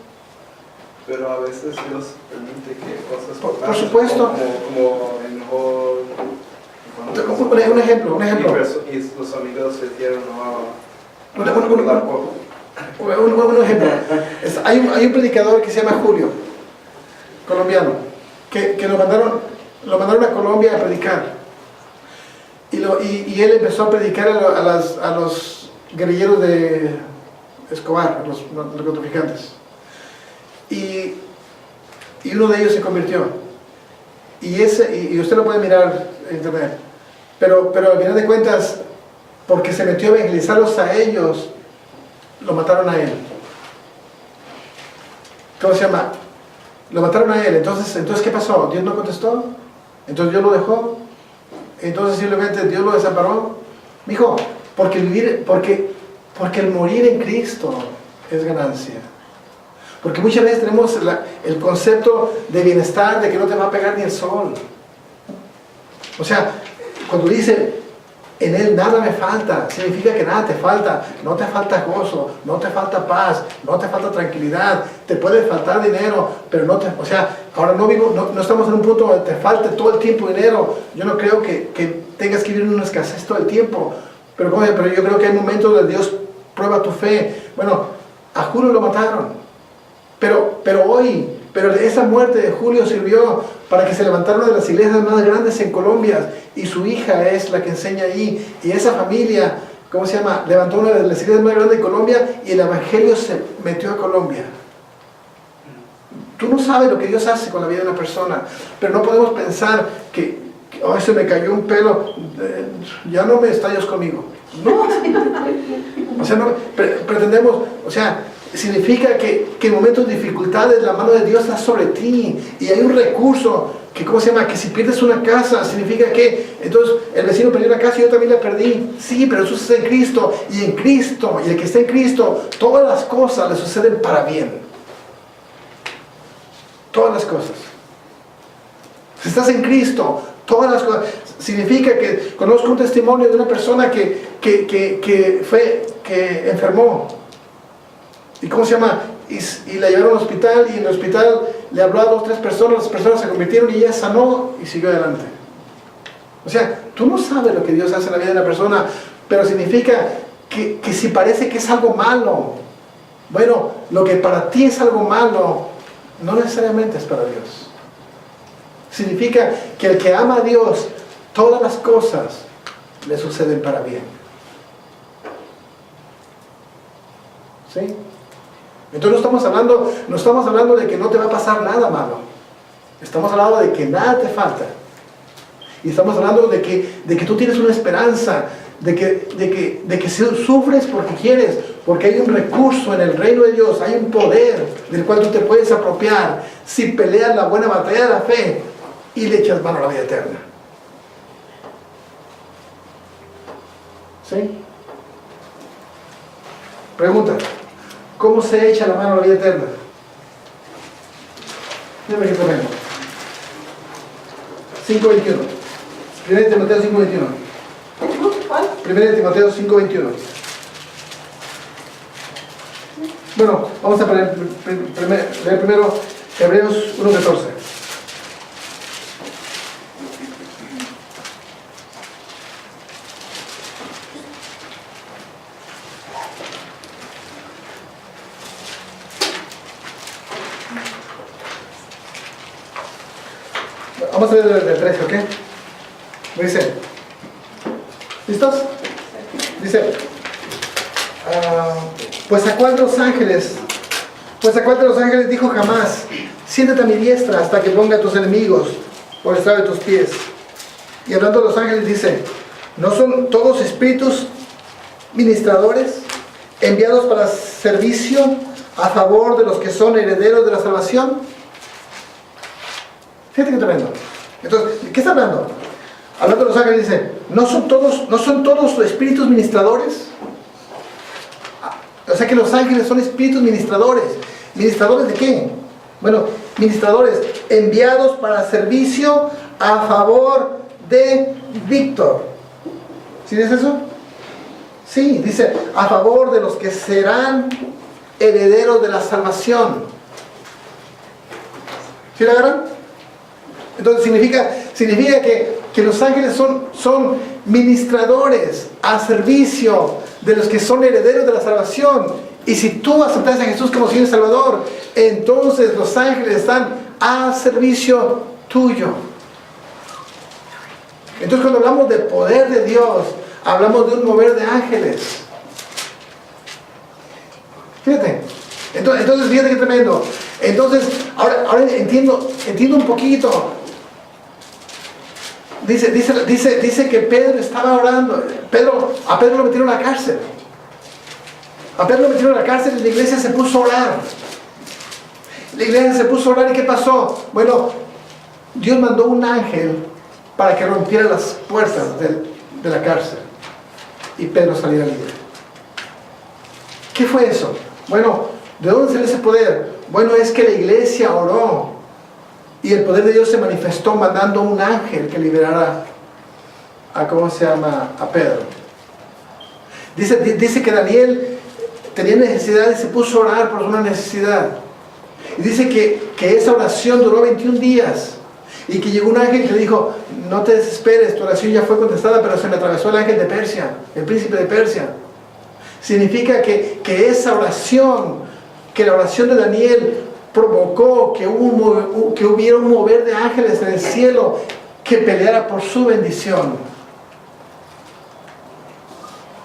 Pero a veces Dios permite que cosas Por supuesto. como en mejor Un ejemplo. y los amigos se dieron Un ejemplo. Hay un predicador que se llama Julio, colombiano, que lo mandaron a Colombia a predicar. Y él empezó a predicar a los guerrilleros de Escobar, a los narcotraficantes. Y uno de ellos se convirtió. Y usted lo puede mirar en internet. Pero al final de cuentas, porque se metió a evangelizarlos a ellos, lo mataron a él. ¿Cómo se llama? Lo mataron a él. Entonces ¿qué pasó? ¿Dios no contestó? Entonces Dios lo dejó. Entonces simplemente Dios lo desamparó. Mijo, porque el morir en Cristo es ganancia. Porque muchas veces tenemos el concepto de bienestar, de que no te va a pegar ni el sol. O sea, cuando dice, en Él nada me falta, significa que nada te falta. No te falta gozo, no te falta paz, no te falta tranquilidad. Te puede faltar dinero, pero o sea, ahora no estamos en un punto donde te falte todo el tiempo dinero. Yo no creo que tengas que vivir en una escasez todo el tiempo. Pero yo creo que hay momentos donde Dios prueba tu fe. Bueno, a Julio lo mataron. Pero esa muerte de Julio sirvió para que se levantara una de las iglesias más grandes en Colombia, y su hija es la que enseña ahí, y esa familia, ¿cómo se llama?, levantó una de las iglesias más grandes de Colombia, y el evangelio se metió a Colombia. Tú no sabes lo que Dios hace con la vida de una persona, pero no podemos pensar que oh, se me cayó un pelo, ya no me está Dios conmigo. No, o sea, no pretendemos, o sea, significa que en momentos de dificultades la mano de Dios está sobre ti, y hay un recurso ¿cómo se llama? Que si pierdes una casa, significa que entonces el vecino perdió una casa y yo también la perdí. Sí, pero eso sucede en Cristo, y el que está en Cristo, todas las cosas le suceden para bien. Todas las cosas. Si estás en Cristo, todas las cosas. Significa que conozco un testimonio de una persona que enfermó. ¿Y cómo se llama? Y la llevaron al hospital, y en el hospital le habló a 2 o 3 personas, las personas se convirtieron y ella sanó y siguió adelante. O sea, tú no sabes lo que Dios hace en la vida de una persona, pero significa que si parece que es algo malo, bueno, lo que para ti es algo malo, no necesariamente es para Dios. Significa que el que ama a Dios, todas las cosas le suceden para bien. ¿Sí? Entonces no estamos hablando de que no te va a pasar nada malo. Estamos hablando de que nada te falta. Y estamos hablando de que tú tienes una esperanza, de que sufres porque quieres, porque hay un recurso en el reino de Dios, hay un poder del cual tú te puedes apropiar si peleas la buena batalla de la fe y le echas mano a la vida eterna. ¿Sí? Pregunta: ¿cómo se echa la mano a la vida eterna? Dime que ponemos 5:21. 1 Timoteo 5:21. ¿Cuál? 1 Timoteo 5:21. Bueno, vamos a leer primero Hebreos 1:14. Vamos a leer el 13, ¿ok? Dice, ¿listos? Dice, pues a cuál de los ángeles dijo jamás: siéntate a mi diestra hasta que ponga a tus enemigos por estrado de tus pies? Y hablando de los ángeles dice, ¿no son todos espíritus ministradores enviados para servicio a favor de los que son herederos de la salvación? Fíjate que tremendo. Entonces, ¿qué está hablando? Hablando de los ángeles dice, ¿no son todos espíritus ministradores? O sea que los ángeles son espíritus ministradores. ¿Ministradores de qué? Bueno, ministradores enviados para servicio a favor de Víctor. ¿Sí dice eso? Sí, dice a favor de los que serán herederos de la salvación. ¿Sí la agarran? Entonces significa que los ángeles son ministradores a servicio de los que son herederos de la salvación. Y si tú aceptas a Jesús como Señor y Salvador, entonces los ángeles están a servicio tuyo. Entonces cuando hablamos del poder de Dios, hablamos de un mover de ángeles. Fíjate. Entonces fíjate qué tremendo. Entonces, ahora entiendo un poquito. Dice que Pedro estaba orando. A Pedro lo metieron a la cárcel. A Pedro lo metieron a la cárcel y la iglesia se puso a orar. La iglesia se puso a orar, ¿y qué pasó? Bueno, Dios mandó un ángel para que rompiera las puertas de la cárcel y Pedro saliera libre. ¿Qué fue eso? Bueno, ¿de dónde sale ese poder? Bueno, es que la iglesia oró y el poder de Dios se manifestó mandando un ángel que liberara a Pedro. Dice que Daniel tenía necesidad y se puso a orar por una necesidad. Y dice que esa oración duró 21 días. Y que llegó un ángel que le dijo, no te desesperes, tu oración ya fue contestada, pero se me atravesó el ángel de Persia, el príncipe de Persia. Significa que esa oración, que la oración de Daniel provocó que hubiera un mover de ángeles en el cielo que peleara por su bendición.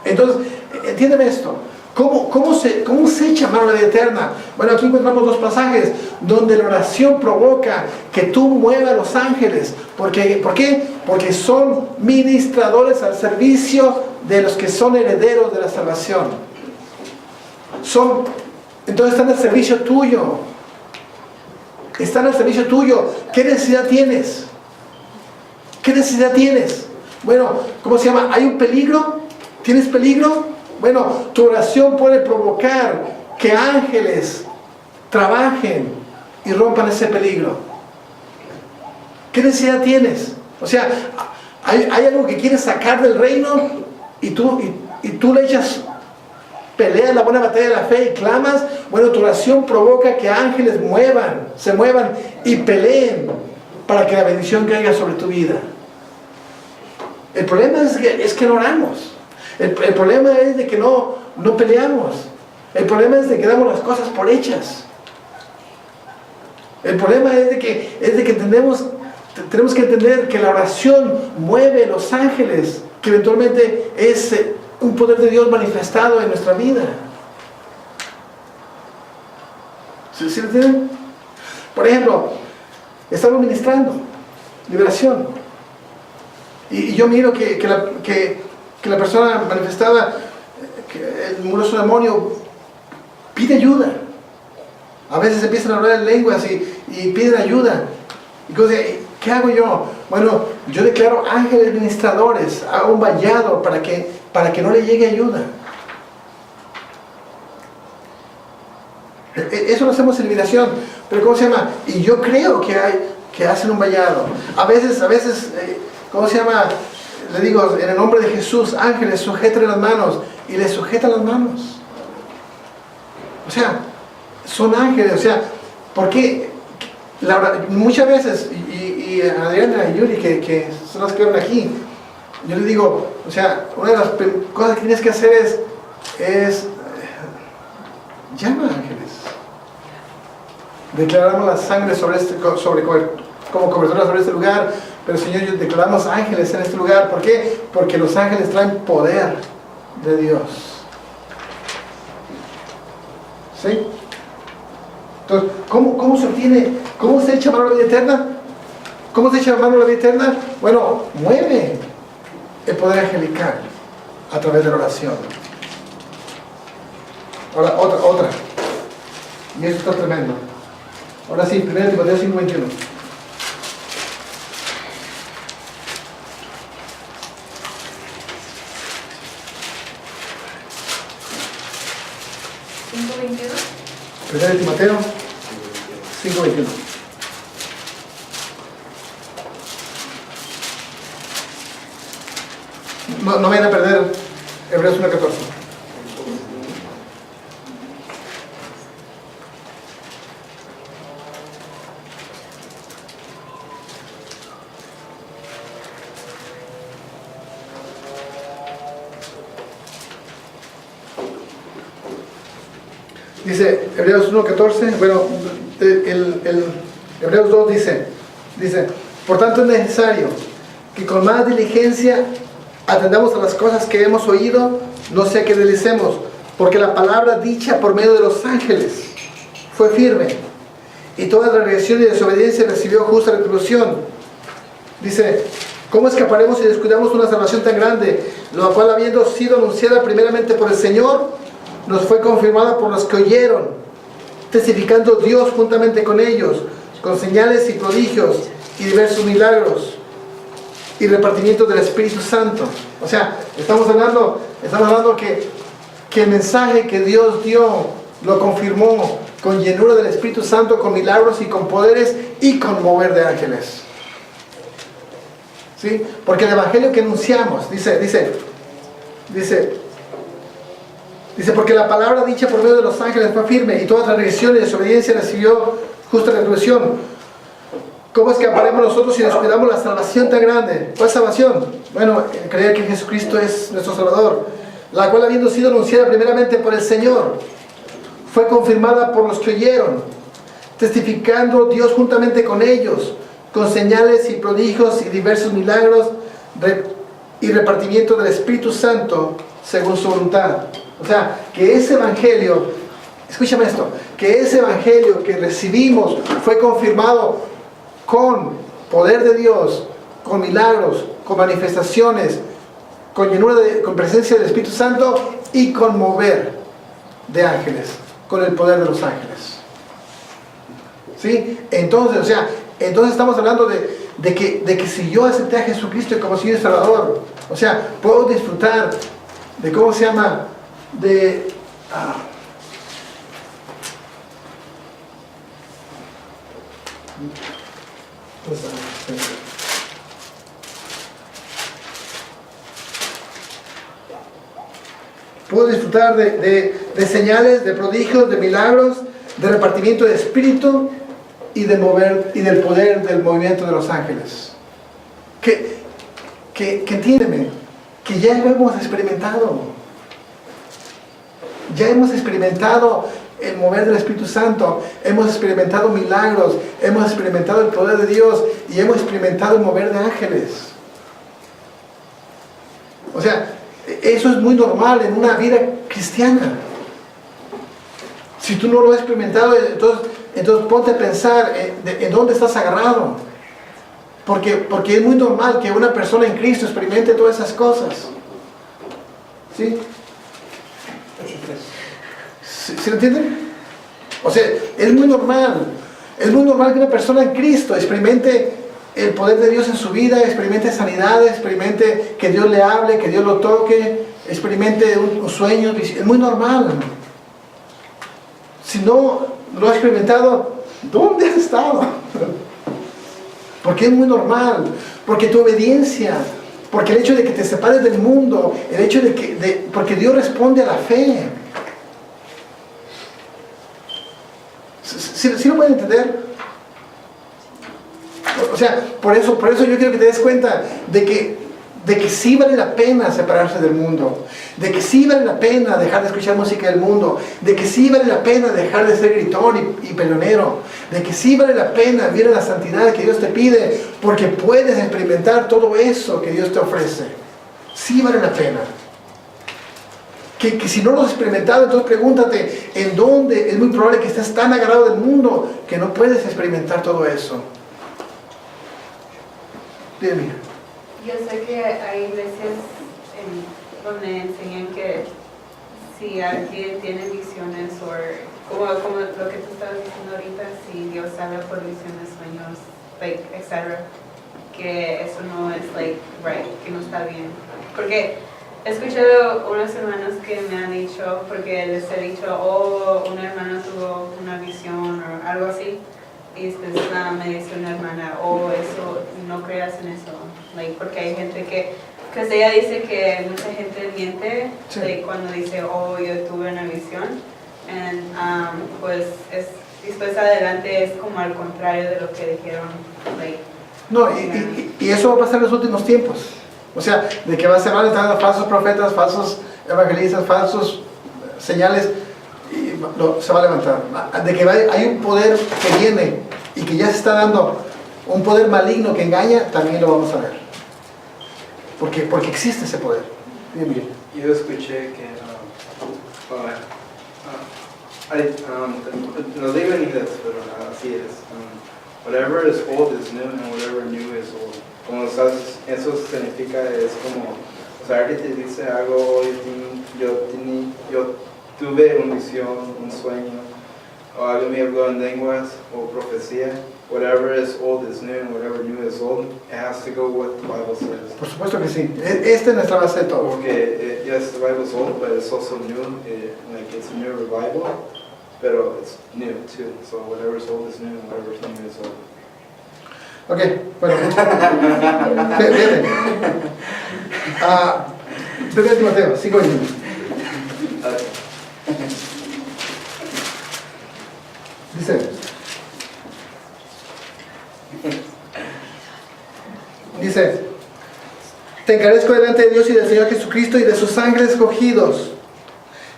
Entonces, entiéndeme esto. ¿Cómo se echa mano a la vida eterna? Bueno, aquí encontramos 2 pasajes donde la oración provoca que tú muevas a los ángeles. ¿Por qué? Porque son ministradores al servicio de los que son herederos de la salvación. Entonces están al servicio tuyo. están al servicio tuyo. ¿Qué necesidad tienes? ¿Qué necesidad tienes? Bueno, ¿cómo se llama? ¿Hay un peligro? ¿Tienes peligro? Bueno, tu oración puede provocar que ángeles trabajen y rompan ese peligro. ¿Qué necesidad tienes? O sea, hay algo que quieres sacar del reino y tú le echas, peleas la buena batalla de la fe y clamas. Bueno, tu oración provoca que ángeles se muevan y peleen para que la bendición caiga sobre tu vida. El problema es que no oramos. El problema es de que no peleamos. El problema es de que damos las cosas por hechas. El problema es de que tenemos que entender que la oración mueve los ángeles, que eventualmente es un poder de Dios manifestado en nuestra vida. ¿Sí lo entienden? Por ejemplo, estamos ministrando liberación. Y yo miro que la persona manifestada, que el muroso demonio, pide ayuda. A veces empiezan a hablar en lenguas y piden ayuda. Y ¿qué hago yo? Bueno, yo declaro ángeles ministradores, hago un vallado para que no le llegue ayuda. Eso lo hacemos en liberación. Pero ¿cómo se llama? Y yo creo que hacen un vallado. A veces, ¿cómo se llama? Le digo, en el nombre de Jesús, ángeles, sujeten las manos. Y les sujetan las manos. O sea, son ángeles. O sea, porque muchas veces, y Adriana y Yuri, que son las que van aquí, yo les digo, o sea, una de las cosas que tienes que hacer es llama a ángeles. Declaramos la sangre como cobertura sobre este lugar, pero Señor, declaramos ángeles en este lugar. ¿Por qué? Porque los ángeles traen poder de Dios. ¿Sí? Entonces, ¿cómo se obtiene? ¿Cómo se echa mano a la vida eterna? ¿Cómo se echa mano a la vida eterna? Bueno, mueve el poder angelical a través de la oración. Ahora, otra. Y esto está tremendo. Ahora sí, 1 Timoteo 5:21. Primero de Timoteo 5:21. No vayan a perder Hebreos 1:14. Dice Hebreos 1:14, bueno, el Hebreos 2 dice, por tanto es necesario que con más diligencia atendamos a las cosas que hemos oído, no sea que deslicemos, porque la palabra dicha por medio de los ángeles fue firme, y toda transgresión y desobediencia recibió justa retribución. Dice, ¿cómo escaparemos si descuidamos una salvación tan grande, la cual habiendo sido anunciada primeramente por el Señor, nos fue confirmada por los que oyeron, testificando Dios juntamente con ellos, con señales y prodigios y diversos milagros y repartimiento del Espíritu Santo? O sea, estamos hablando que el mensaje que Dios dio lo confirmó con llenura del Espíritu Santo, con milagros y con poderes y con mover de ángeles. ¿Sí? Porque el evangelio que anunciamos, dice, porque la palabra dicha por medio de los ángeles fue firme, y toda transgresión y desobediencia recibió justa retribución. ¿Cómo escaparemos nosotros si descuidamos la salvación tan grande? ¿Cuál salvación? Bueno, creer que Jesucristo es nuestro Salvador, la cual habiendo sido anunciada primeramente por el Señor, fue confirmada por los que oyeron, testificando Dios juntamente con ellos, con señales y prodigios y diversos milagros y repartimiento del Espíritu Santo según su voluntad. O sea, que ese evangelio, escúchame esto, que ese evangelio que recibimos fue confirmado con poder de Dios, con milagros, con manifestaciones, con llenura con presencia del Espíritu Santo y con mover de ángeles, con el poder de los ángeles. ¿Sí? Entonces, o sea, entonces estamos hablando de que si yo acepté a Jesucristo como Señor y Salvador, o sea, puedo disfrutar de, ¿cómo se llama? De... puedo disfrutar de señales, de prodigios, de milagros, de repartimiento de espíritu y del poder del movimiento de los ángeles. Que entiéndeme, que ya lo hemos experimentado. Ya hemos experimentado el mover del Espíritu Santo, hemos experimentado milagros, hemos experimentado el poder de Dios y hemos experimentado el mover de ángeles. O sea, eso es muy normal en una vida cristiana. Si tú no lo has experimentado, entonces ponte a pensar en dónde estás agarrado. Porque es muy normal que una persona en Cristo experimente todas esas cosas. ¿Sí? ¿Sí lo entienden? O sea, es muy normal. Es muy normal que una persona en Cristo experimente el poder de Dios en su vida, experimente sanidades, experimente que Dios le hable, que Dios lo toque, experimente un sueño. Es muy normal. Si no lo has experimentado, ¿dónde has estado? Porque es muy normal. Porque tu obediencia, porque el hecho de que te separes del mundo, el hecho porque Dios responde a la fe. ¿Sí lo pueden entender? O sea, por eso yo quiero que te des cuenta de que sí vale la pena separarse del mundo, de que sí vale la pena dejar de escuchar música del mundo, de que sí vale la pena dejar de ser gritón y peleonero, de que sí vale la pena vivir en la santidad que Dios te pide, porque puedes experimentar todo eso que Dios te ofrece. Sí vale la pena. Que si no lo has experimentado, entonces pregúntate en dónde es muy probable que estés tan agarrado del mundo que no puedes experimentar todo eso. Dime. Yo sé que hay iglesias donde enseñan que si alguien tiene visiones o como lo que tú estabas diciendo ahorita, si Dios habla por visiones, sueños, etc., que eso no es right, que no está bien. Porque he escuchado unos hermanos que me han dicho, porque les he dicho, una hermana tuvo una visión o algo así, y después me dice una hermana, eso, no creas en eso, porque hay gente que ella dice que mucha gente miente, sí, cuando dice, yo tuve una visión, pues después adelante es como al contrario de lo que dijeron. No, y eso va a pasar en los últimos tiempos. O sea, de que se van a entrar falsos profetas, falsos evangelistas, falsos señales, y se va a levantar. De que hay un poder que viene y que ya se está dando, un poder maligno que engaña, también lo vamos a ver. Porque existe ese poder. Bien, bien. Yo escuché que, no digo en inglés, pero así es. Whatever is old is new and whatever new is old. Como sabes, eso significa, es como, o sea, que te dice algo, yo tuve una visión, un sueño, o algo me habló en lenguas, o profecía. Whatever is old is new and whatever new is old. It has to go with the Bible says. Por supuesto que sí. Esta es nuestra base de todo. Porque, yes, the Bible is old, but it's also new. It's a new revival, pero it's new too. So whatever is old is new and whatever is new is old. Ok, bueno. Fíjate. Primero Timoteo, 5:21. Dice, te encarezco delante de Dios y del Señor Jesucristo y de sus ángeles escogidos,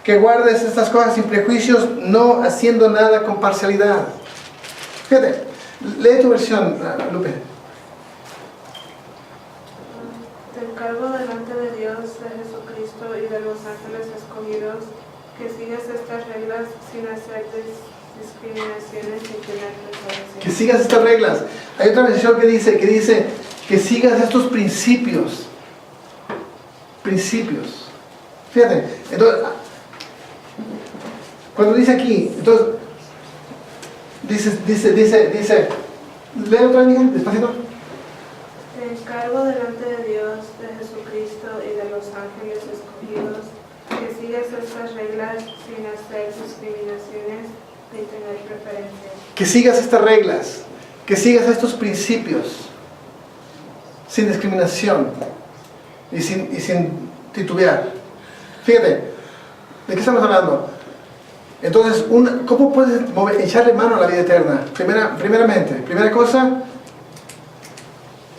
que guardes estas cosas sin prejuicios, no haciendo nada con parcialidad. Fíjate, lee tu versión, Lupe. Te encargo delante de Dios, de Jesucristo y de los ángeles escogidos, que sigas estas reglas sin hacer discriminaciones y tener preferencias. Que sigas estas reglas. Hay otra versión que dice que sigas estos principios. Principios. Fíjate, entonces, cuando dice aquí, entonces, Dice, lee otra vez, despacito. Te encargo delante de Dios, de Jesucristo y de los ángeles escogidos, que sigas estas reglas sin hacer discriminaciones ni tener preferencias. Que sigas estas reglas, que sigas estos principios, sin discriminación y sin titubear. Fíjate, ¿de qué estamos hablando? Entonces, ¿cómo puedes echarle mano a la vida eterna? Primera cosa,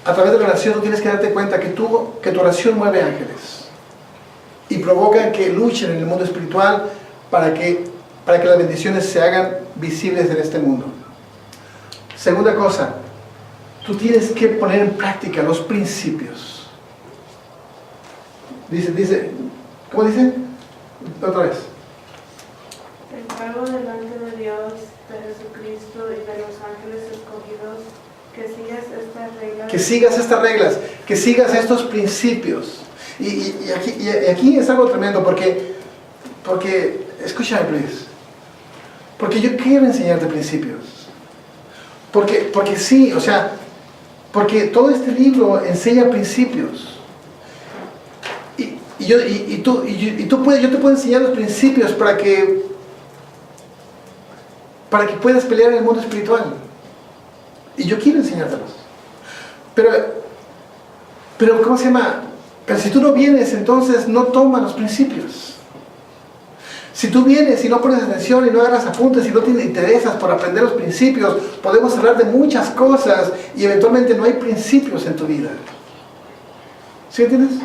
a través de la oración tú tienes que darte cuenta que tu oración mueve ángeles y provoca que luchen en el mundo espiritual para que las bendiciones se hagan visibles en este mundo. Segunda cosa, tú tienes que poner en práctica los principios. ¿Cómo dice? Otra vez. Te encargo delante de Dios, de Jesucristo y de los ángeles escogidos, que sigas estas reglas. Que sigas estas reglas, que sigas estos principios. Y aquí es algo tremendo porque escúchame, please. Porque yo quiero enseñarte principios. Porque sí, o sea, porque todo este libro enseña principios. Yo te puedo enseñar los principios para que puedas pelear en el mundo espiritual. Y yo quiero enseñártelos. Pero ¿cómo se llama? Pero si tú no vienes, entonces no tomas los principios. Si tú vienes y no pones atención y no agarras apuntes y no te interesas por aprender los principios, podemos hablar de muchas cosas y eventualmente no hay principios en tu vida. ¿Sí entiendes?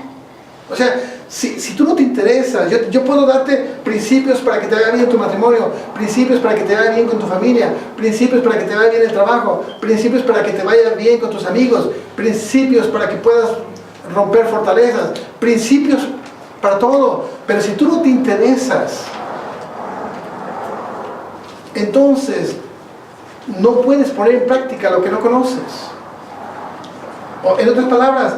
O sea, si tú no te interesas, yo puedo darte principios para que te vaya bien en tu matrimonio, principios para que te vaya bien con tu familia, principios para que te vaya bien en el trabajo, principios para que te vaya bien con tus amigos, principios para que puedas romper fortalezas, principios para todo. Pero si tú no te interesas, entonces no puedes poner en práctica lo que no conoces. O, en otras palabras,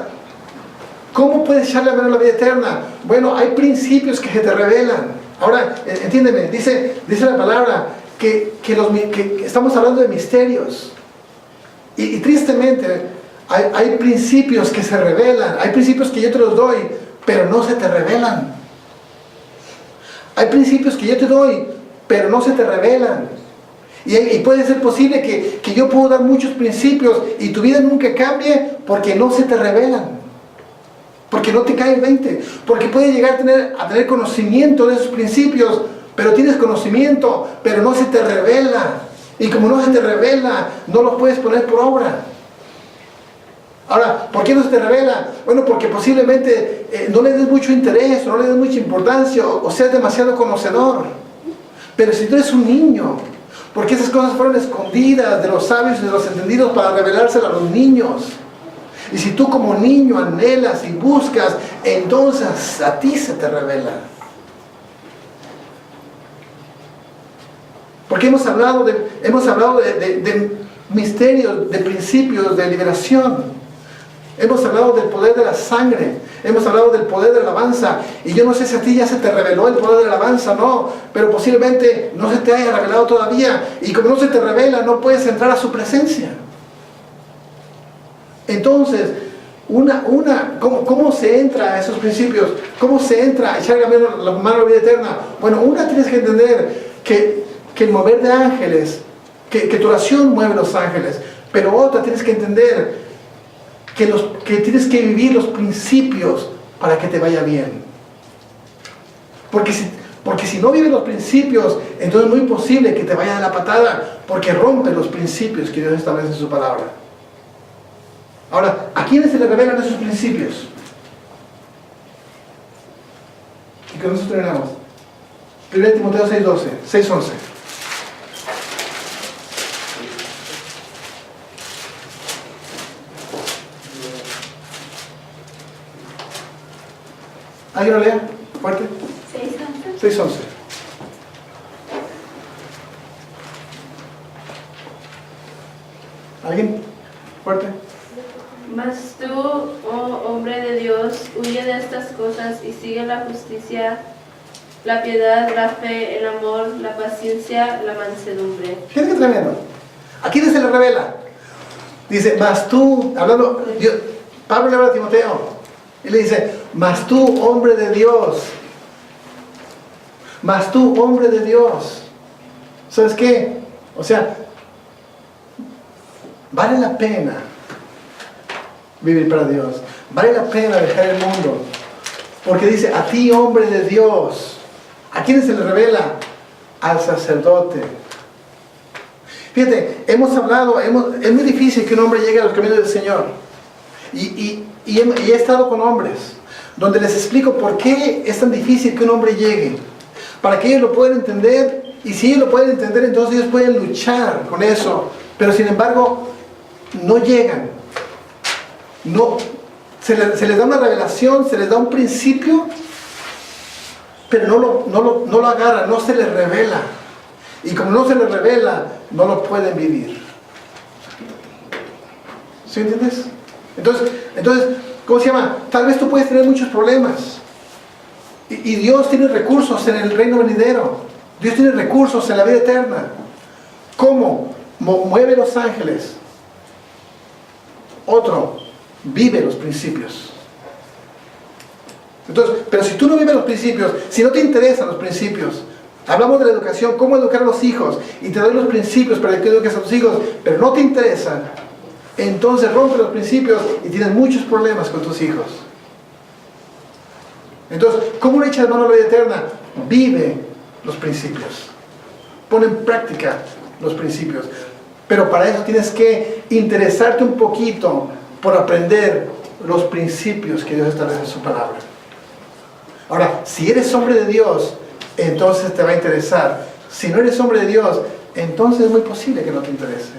¿cómo puedes echarle a mano a la vida eterna? Bueno, hay principios que se te revelan. Ahora, entiéndeme, dice la palabra que estamos hablando de misterios. Y tristemente, hay principios que se revelan. Hay principios que yo te los doy, pero no se te revelan. Hay principios que yo te doy, pero no se te revelan. Y puede ser posible que yo puedo dar muchos principios y tu vida nunca cambie porque no se te revelan. Porque no te cae el 20, porque puedes llegar a tener conocimiento de esos principios, pero tienes conocimiento, pero no se te revela. Y como no se te revela, no los puedes poner por obra. Ahora, ¿por qué no se te revela? Bueno, porque posiblemente no le des mucho interés, o no le des mucha importancia, o seas demasiado conocedor. Pero si tú eres un niño, porque esas cosas fueron escondidas de los sabios y de los entendidos para revelárselas a los niños. Y si tú como niño anhelas y buscas, entonces a ti se te revela. Porque hemos hablado de misterios, de principios, de liberación. Hemos hablado del poder de la sangre. Hemos hablado del poder de la alabanza. Y yo no sé si a ti ya se te reveló el poder de la alabanza, no. Pero posiblemente no se te haya revelado todavía. Y como no se te revela, no puedes entrar a su presencia. Entonces, ¿cómo se entra a esos principios? ¿Cómo se entra a echar la mano a la vida eterna? Bueno, tienes que entender que el mover de ángeles, que tu oración mueve los ángeles. Pero otra, tienes que entender que tienes que vivir los principios para que te vaya bien. Porque si no vives los principios, entonces es muy posible que te vaya de la patada, porque rompe los principios que Dios establece en su palabra. Ahora, ¿a quiénes se les revelan esos principios? Y con eso terminamos. 1 Timoteo 6:11. ¿Alguien lo lea? ¿Fuerte? 6:11. ¿Alguien? ¿Fuerte? Mas tú, oh hombre de Dios, huye de estas cosas y sigue la justicia, la piedad, la fe, el amor, la paciencia, la mansedumbre. Fíjate qué tremendo. ¿A quiénes se le revela? Dice, mas tú, hablando, Pablo le habla a Timoteo, y le dice, mas tú, hombre de Dios, mas tú, hombre de Dios. ¿Sabes qué? O sea, vale la pena vivir para Dios. Vale la pena dejar el mundo. Porque dice, a ti, hombre de Dios. ¿A quién se le revela? Al sacerdote. Fíjate, hemos hablado, es muy difícil que un hombre llegue a los caminos del Señor. Y he estado con hombres donde les explico por qué es tan difícil que un hombre llegue. Para que ellos lo puedan entender. Y si ellos lo pueden entender, entonces ellos pueden luchar con eso. Pero sin embargo, no llegan. No, se les da una revelación, se les da un principio, pero no lo agarran, no se les revela. Y como no se les revela, no lo pueden vivir. ¿Sí entiendes? Entonces, ¿cómo se llama? Tal vez tú puedes tener muchos problemas. Y Dios tiene recursos en el reino venidero. Dios tiene recursos en la vida eterna. ¿Cómo? Mueve los ángeles. Otro, vive los principios. Entonces, pero si tú no vives los principios, si no te interesan los principios, hablamos de la educación, cómo educar a los hijos, y te doy los principios para que eduques a tus hijos, pero no te interesan, entonces rompe los principios y tienes muchos problemas con tus hijos. Entonces, ¿cómo le echas mano a la vida eterna? Vive los principios. Pon en práctica los principios. Pero para eso tienes que interesarte un poquito por aprender los principios que Dios establece en su palabra. Ahora, si eres hombre de Dios, entonces te va a interesar. Si no eres hombre de Dios, entonces es muy posible que no te interese.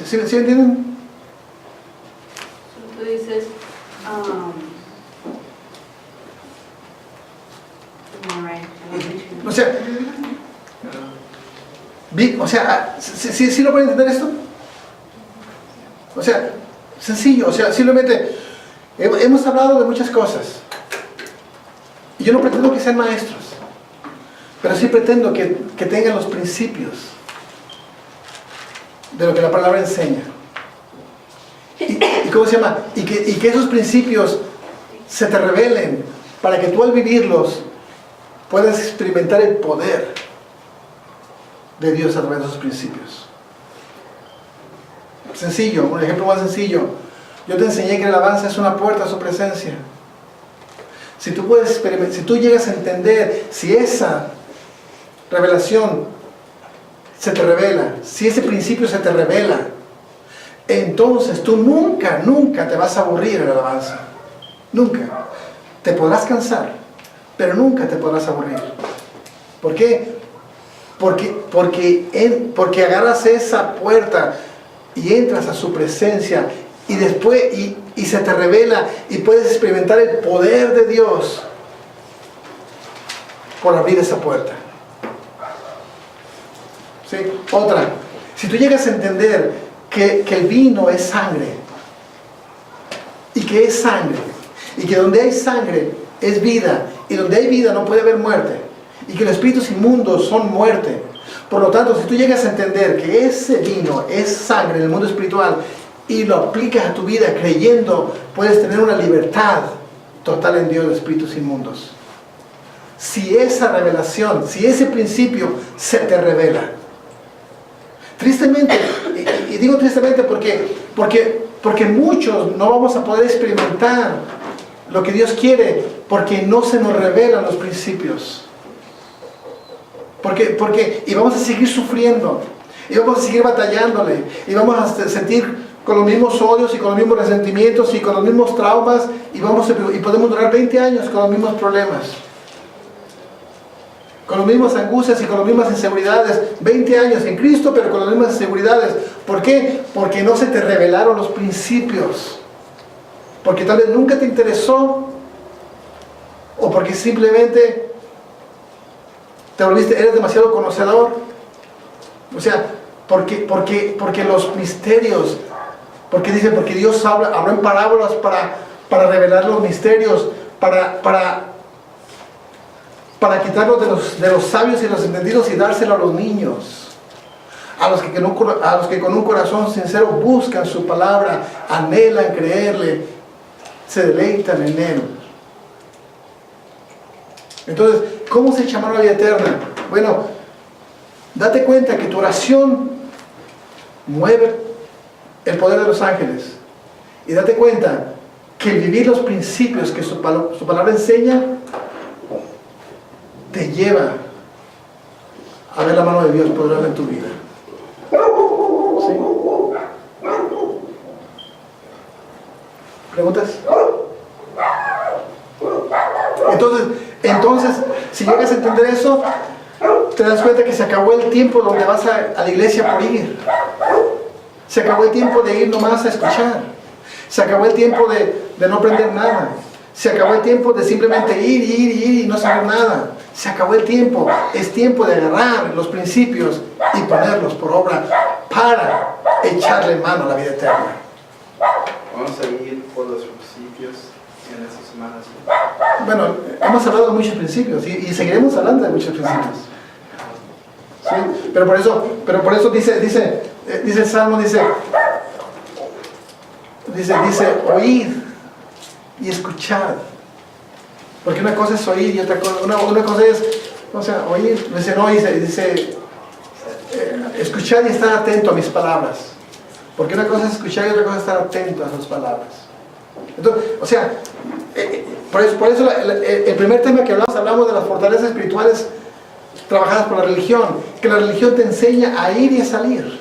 ¿Sí entienden? Tú dices, o sea, ¿sí lo pueden entender esto? O sea, sencillo, o sea, simplemente hemos hablado de muchas cosas. Y yo no pretendo que sean maestros, pero sí pretendo que tengan los principios de lo que la palabra enseña. ¿Y cómo se llama? Y que esos principios se te revelen para que tú al vivirlos puedas experimentar el poder de Dios a través de esos principios. Sencillo, un ejemplo más sencillo. Yo te enseñé que la alabanza es una puerta a su presencia. Si tú llegas a entender, si esa revelación se te revela, si ese principio se te revela, entonces tú nunca te vas a aburrir en la alabanza. Nunca. Te podrás cansar, pero nunca te podrás aburrir. ¿Por qué? Porque agarras esa puerta y entras a su presencia y después y se te revela y puedes experimentar el poder de Dios por abrir esa puerta. ¿Sí? Otra, si tú llegas a entender que el vino es sangre y que es sangre y que donde hay sangre es vida y donde hay vida no puede haber muerte y que los espíritus inmundos son muerte. Por lo tanto, si tú llegas a entender que ese vino es sangre en el mundo espiritual y lo aplicas a tu vida creyendo, puedes tener una libertad total en Dios de espíritus inmundos. Si esa revelación, si ese principio se te revela. Tristemente, y digo tristemente porque muchos no vamos a poder experimentar lo que Dios quiere porque no se nos revelan los principios. Y vamos a seguir sufriendo, y vamos a seguir batallándole, y vamos a sentir con los mismos odios y con los mismos resentimientos y con los mismos traumas, y podemos durar 20 años con los mismos problemas, con las mismas angustias y con las mismas inseguridades, 20 años en Cristo, pero con las mismas inseguridades. ¿Por qué? Porque no se te revelaron los principios, porque tal vez nunca te interesó, o porque simplemente eres demasiado conocedor. O sea, porque los misterios, porque Dios habló en parábolas para revelar los misterios, para para quitarlo de los sabios y los entendidos y dárselo a los niños, a los que con un corazón sincero buscan su palabra, anhelan creerle, se deleitan en él. Entonces, ¿cómo se llama la vida eterna? Bueno, date cuenta que tu oración mueve el poder de los ángeles. Y date cuenta que el vivir los principios que su palabra enseña te lleva a ver la mano de Dios poderosa en tu vida. ¿Sí? ¿Preguntas? Entonces, si llegas a entender eso, te das cuenta que se acabó el tiempo donde vas a la iglesia por ir. Se acabó el tiempo de ir nomás a escuchar. Se acabó el tiempo de no aprender nada. Se acabó el tiempo de simplemente ir y no saber nada. Se acabó el tiempo. Es tiempo de agarrar los principios y ponerlos por obra para echarle mano a la vida eterna. Vamos a ir por los principios en estas semanas. Bueno, hemos hablado de muchos principios y seguiremos hablando de muchos principios. ¿Sí? Pero por eso dice el Salmo, dice oíd y escuchad. Porque una cosa es oír y otra cosa, una cosa es, o sea, oír, dice escuchad y estar atento a mis palabras. Porque una cosa es escuchar y otra cosa es estar atento a sus palabras. Entonces, o sea, por eso el primer tema que hablamos de las fortalezas espirituales trabajadas por la religión, que la religión te enseña a ir y a salir.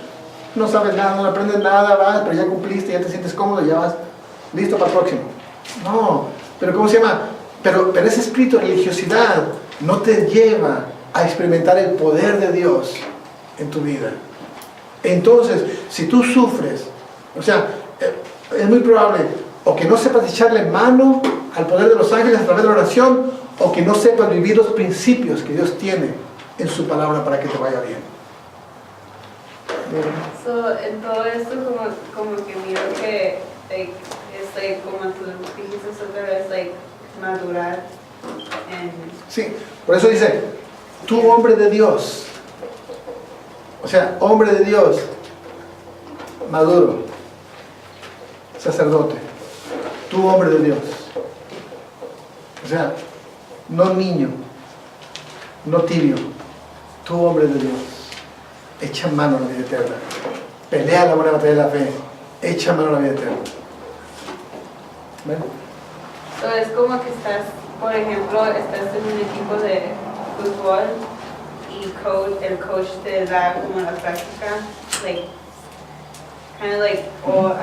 No sabes nada, no aprendes nada, vas, pero ya cumpliste, ya te sientes cómodo, ya vas listo para el próximo. No, pero ¿cómo se llama? Pero ese espíritu de religiosidad no te lleva a experimentar el poder de Dios en tu vida. Entonces, si tú sufres, o sea, es muy probable o que no sepas echarle mano al poder de los ángeles a través de la oración, o que no sepas vivir los principios que Dios tiene en su palabra para que te vaya bien. So, en todo esto como que miro que es como tú dijiste otra vez, madurar en... Sí, por eso dice, tú hombre de Dios, o sea, hombre de Dios, maduro, sacerdote, tú hombre de Dios, o sea, no niño, no tibio, tú hombre de Dios, echa mano a la vida eterna, pelea la buena batalla de la fe, echa mano a la vida eterna. ¿Ven? So, es como que estás, por ejemplo, estás en un equipo de fútbol y el coach te da como la práctica,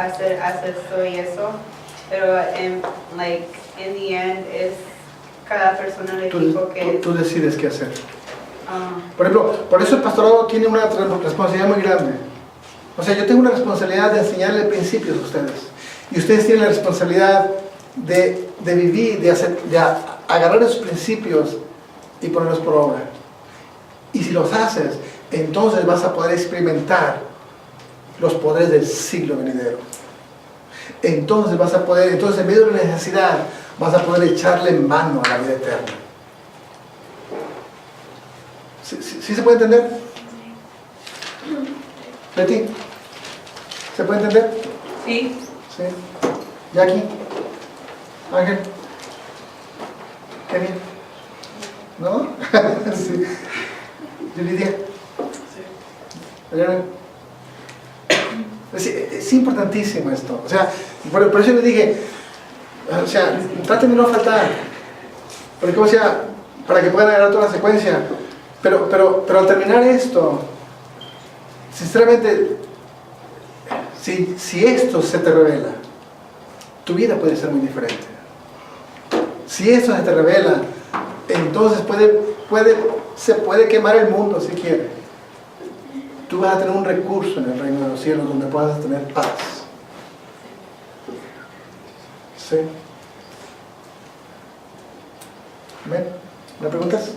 hacer esto y eso, pero en the end es cada persona del equipo que... Tú decides qué hacer. Por ejemplo, por eso el pastorado tiene una responsabilidad muy grande. O sea, yo tengo una responsabilidad de enseñarle principios a ustedes. Y ustedes tienen la responsabilidad de vivir, de agarrar esos principios y ponerlos por obra. Y si los haces, entonces vas a poder experimentar los poderes del siglo venidero. Entonces en medio de la necesidad, vas a poder echarle mano a la vida eterna. ¿Sí se puede entender? Betty, ¿se puede entender? Sí. Sí. Jackie, Ángel, Kevin, ¿no? Sí. Lidia. Sí. Es importantísimo esto. O sea, por eso le dije, o sea, traten de no faltar. Porque, o sea, para que puedan agarrar toda la secuencia. Pero al terminar esto, sinceramente, si esto se te revela, tu vida puede ser muy diferente. Si esto se te revela, entonces se puede quemar el mundo si quiere. Tú vas a tener un recurso en el reino de los cielos donde puedas tener paz. ¿Sí? ¿Ven? ¿Me preguntas? Sí.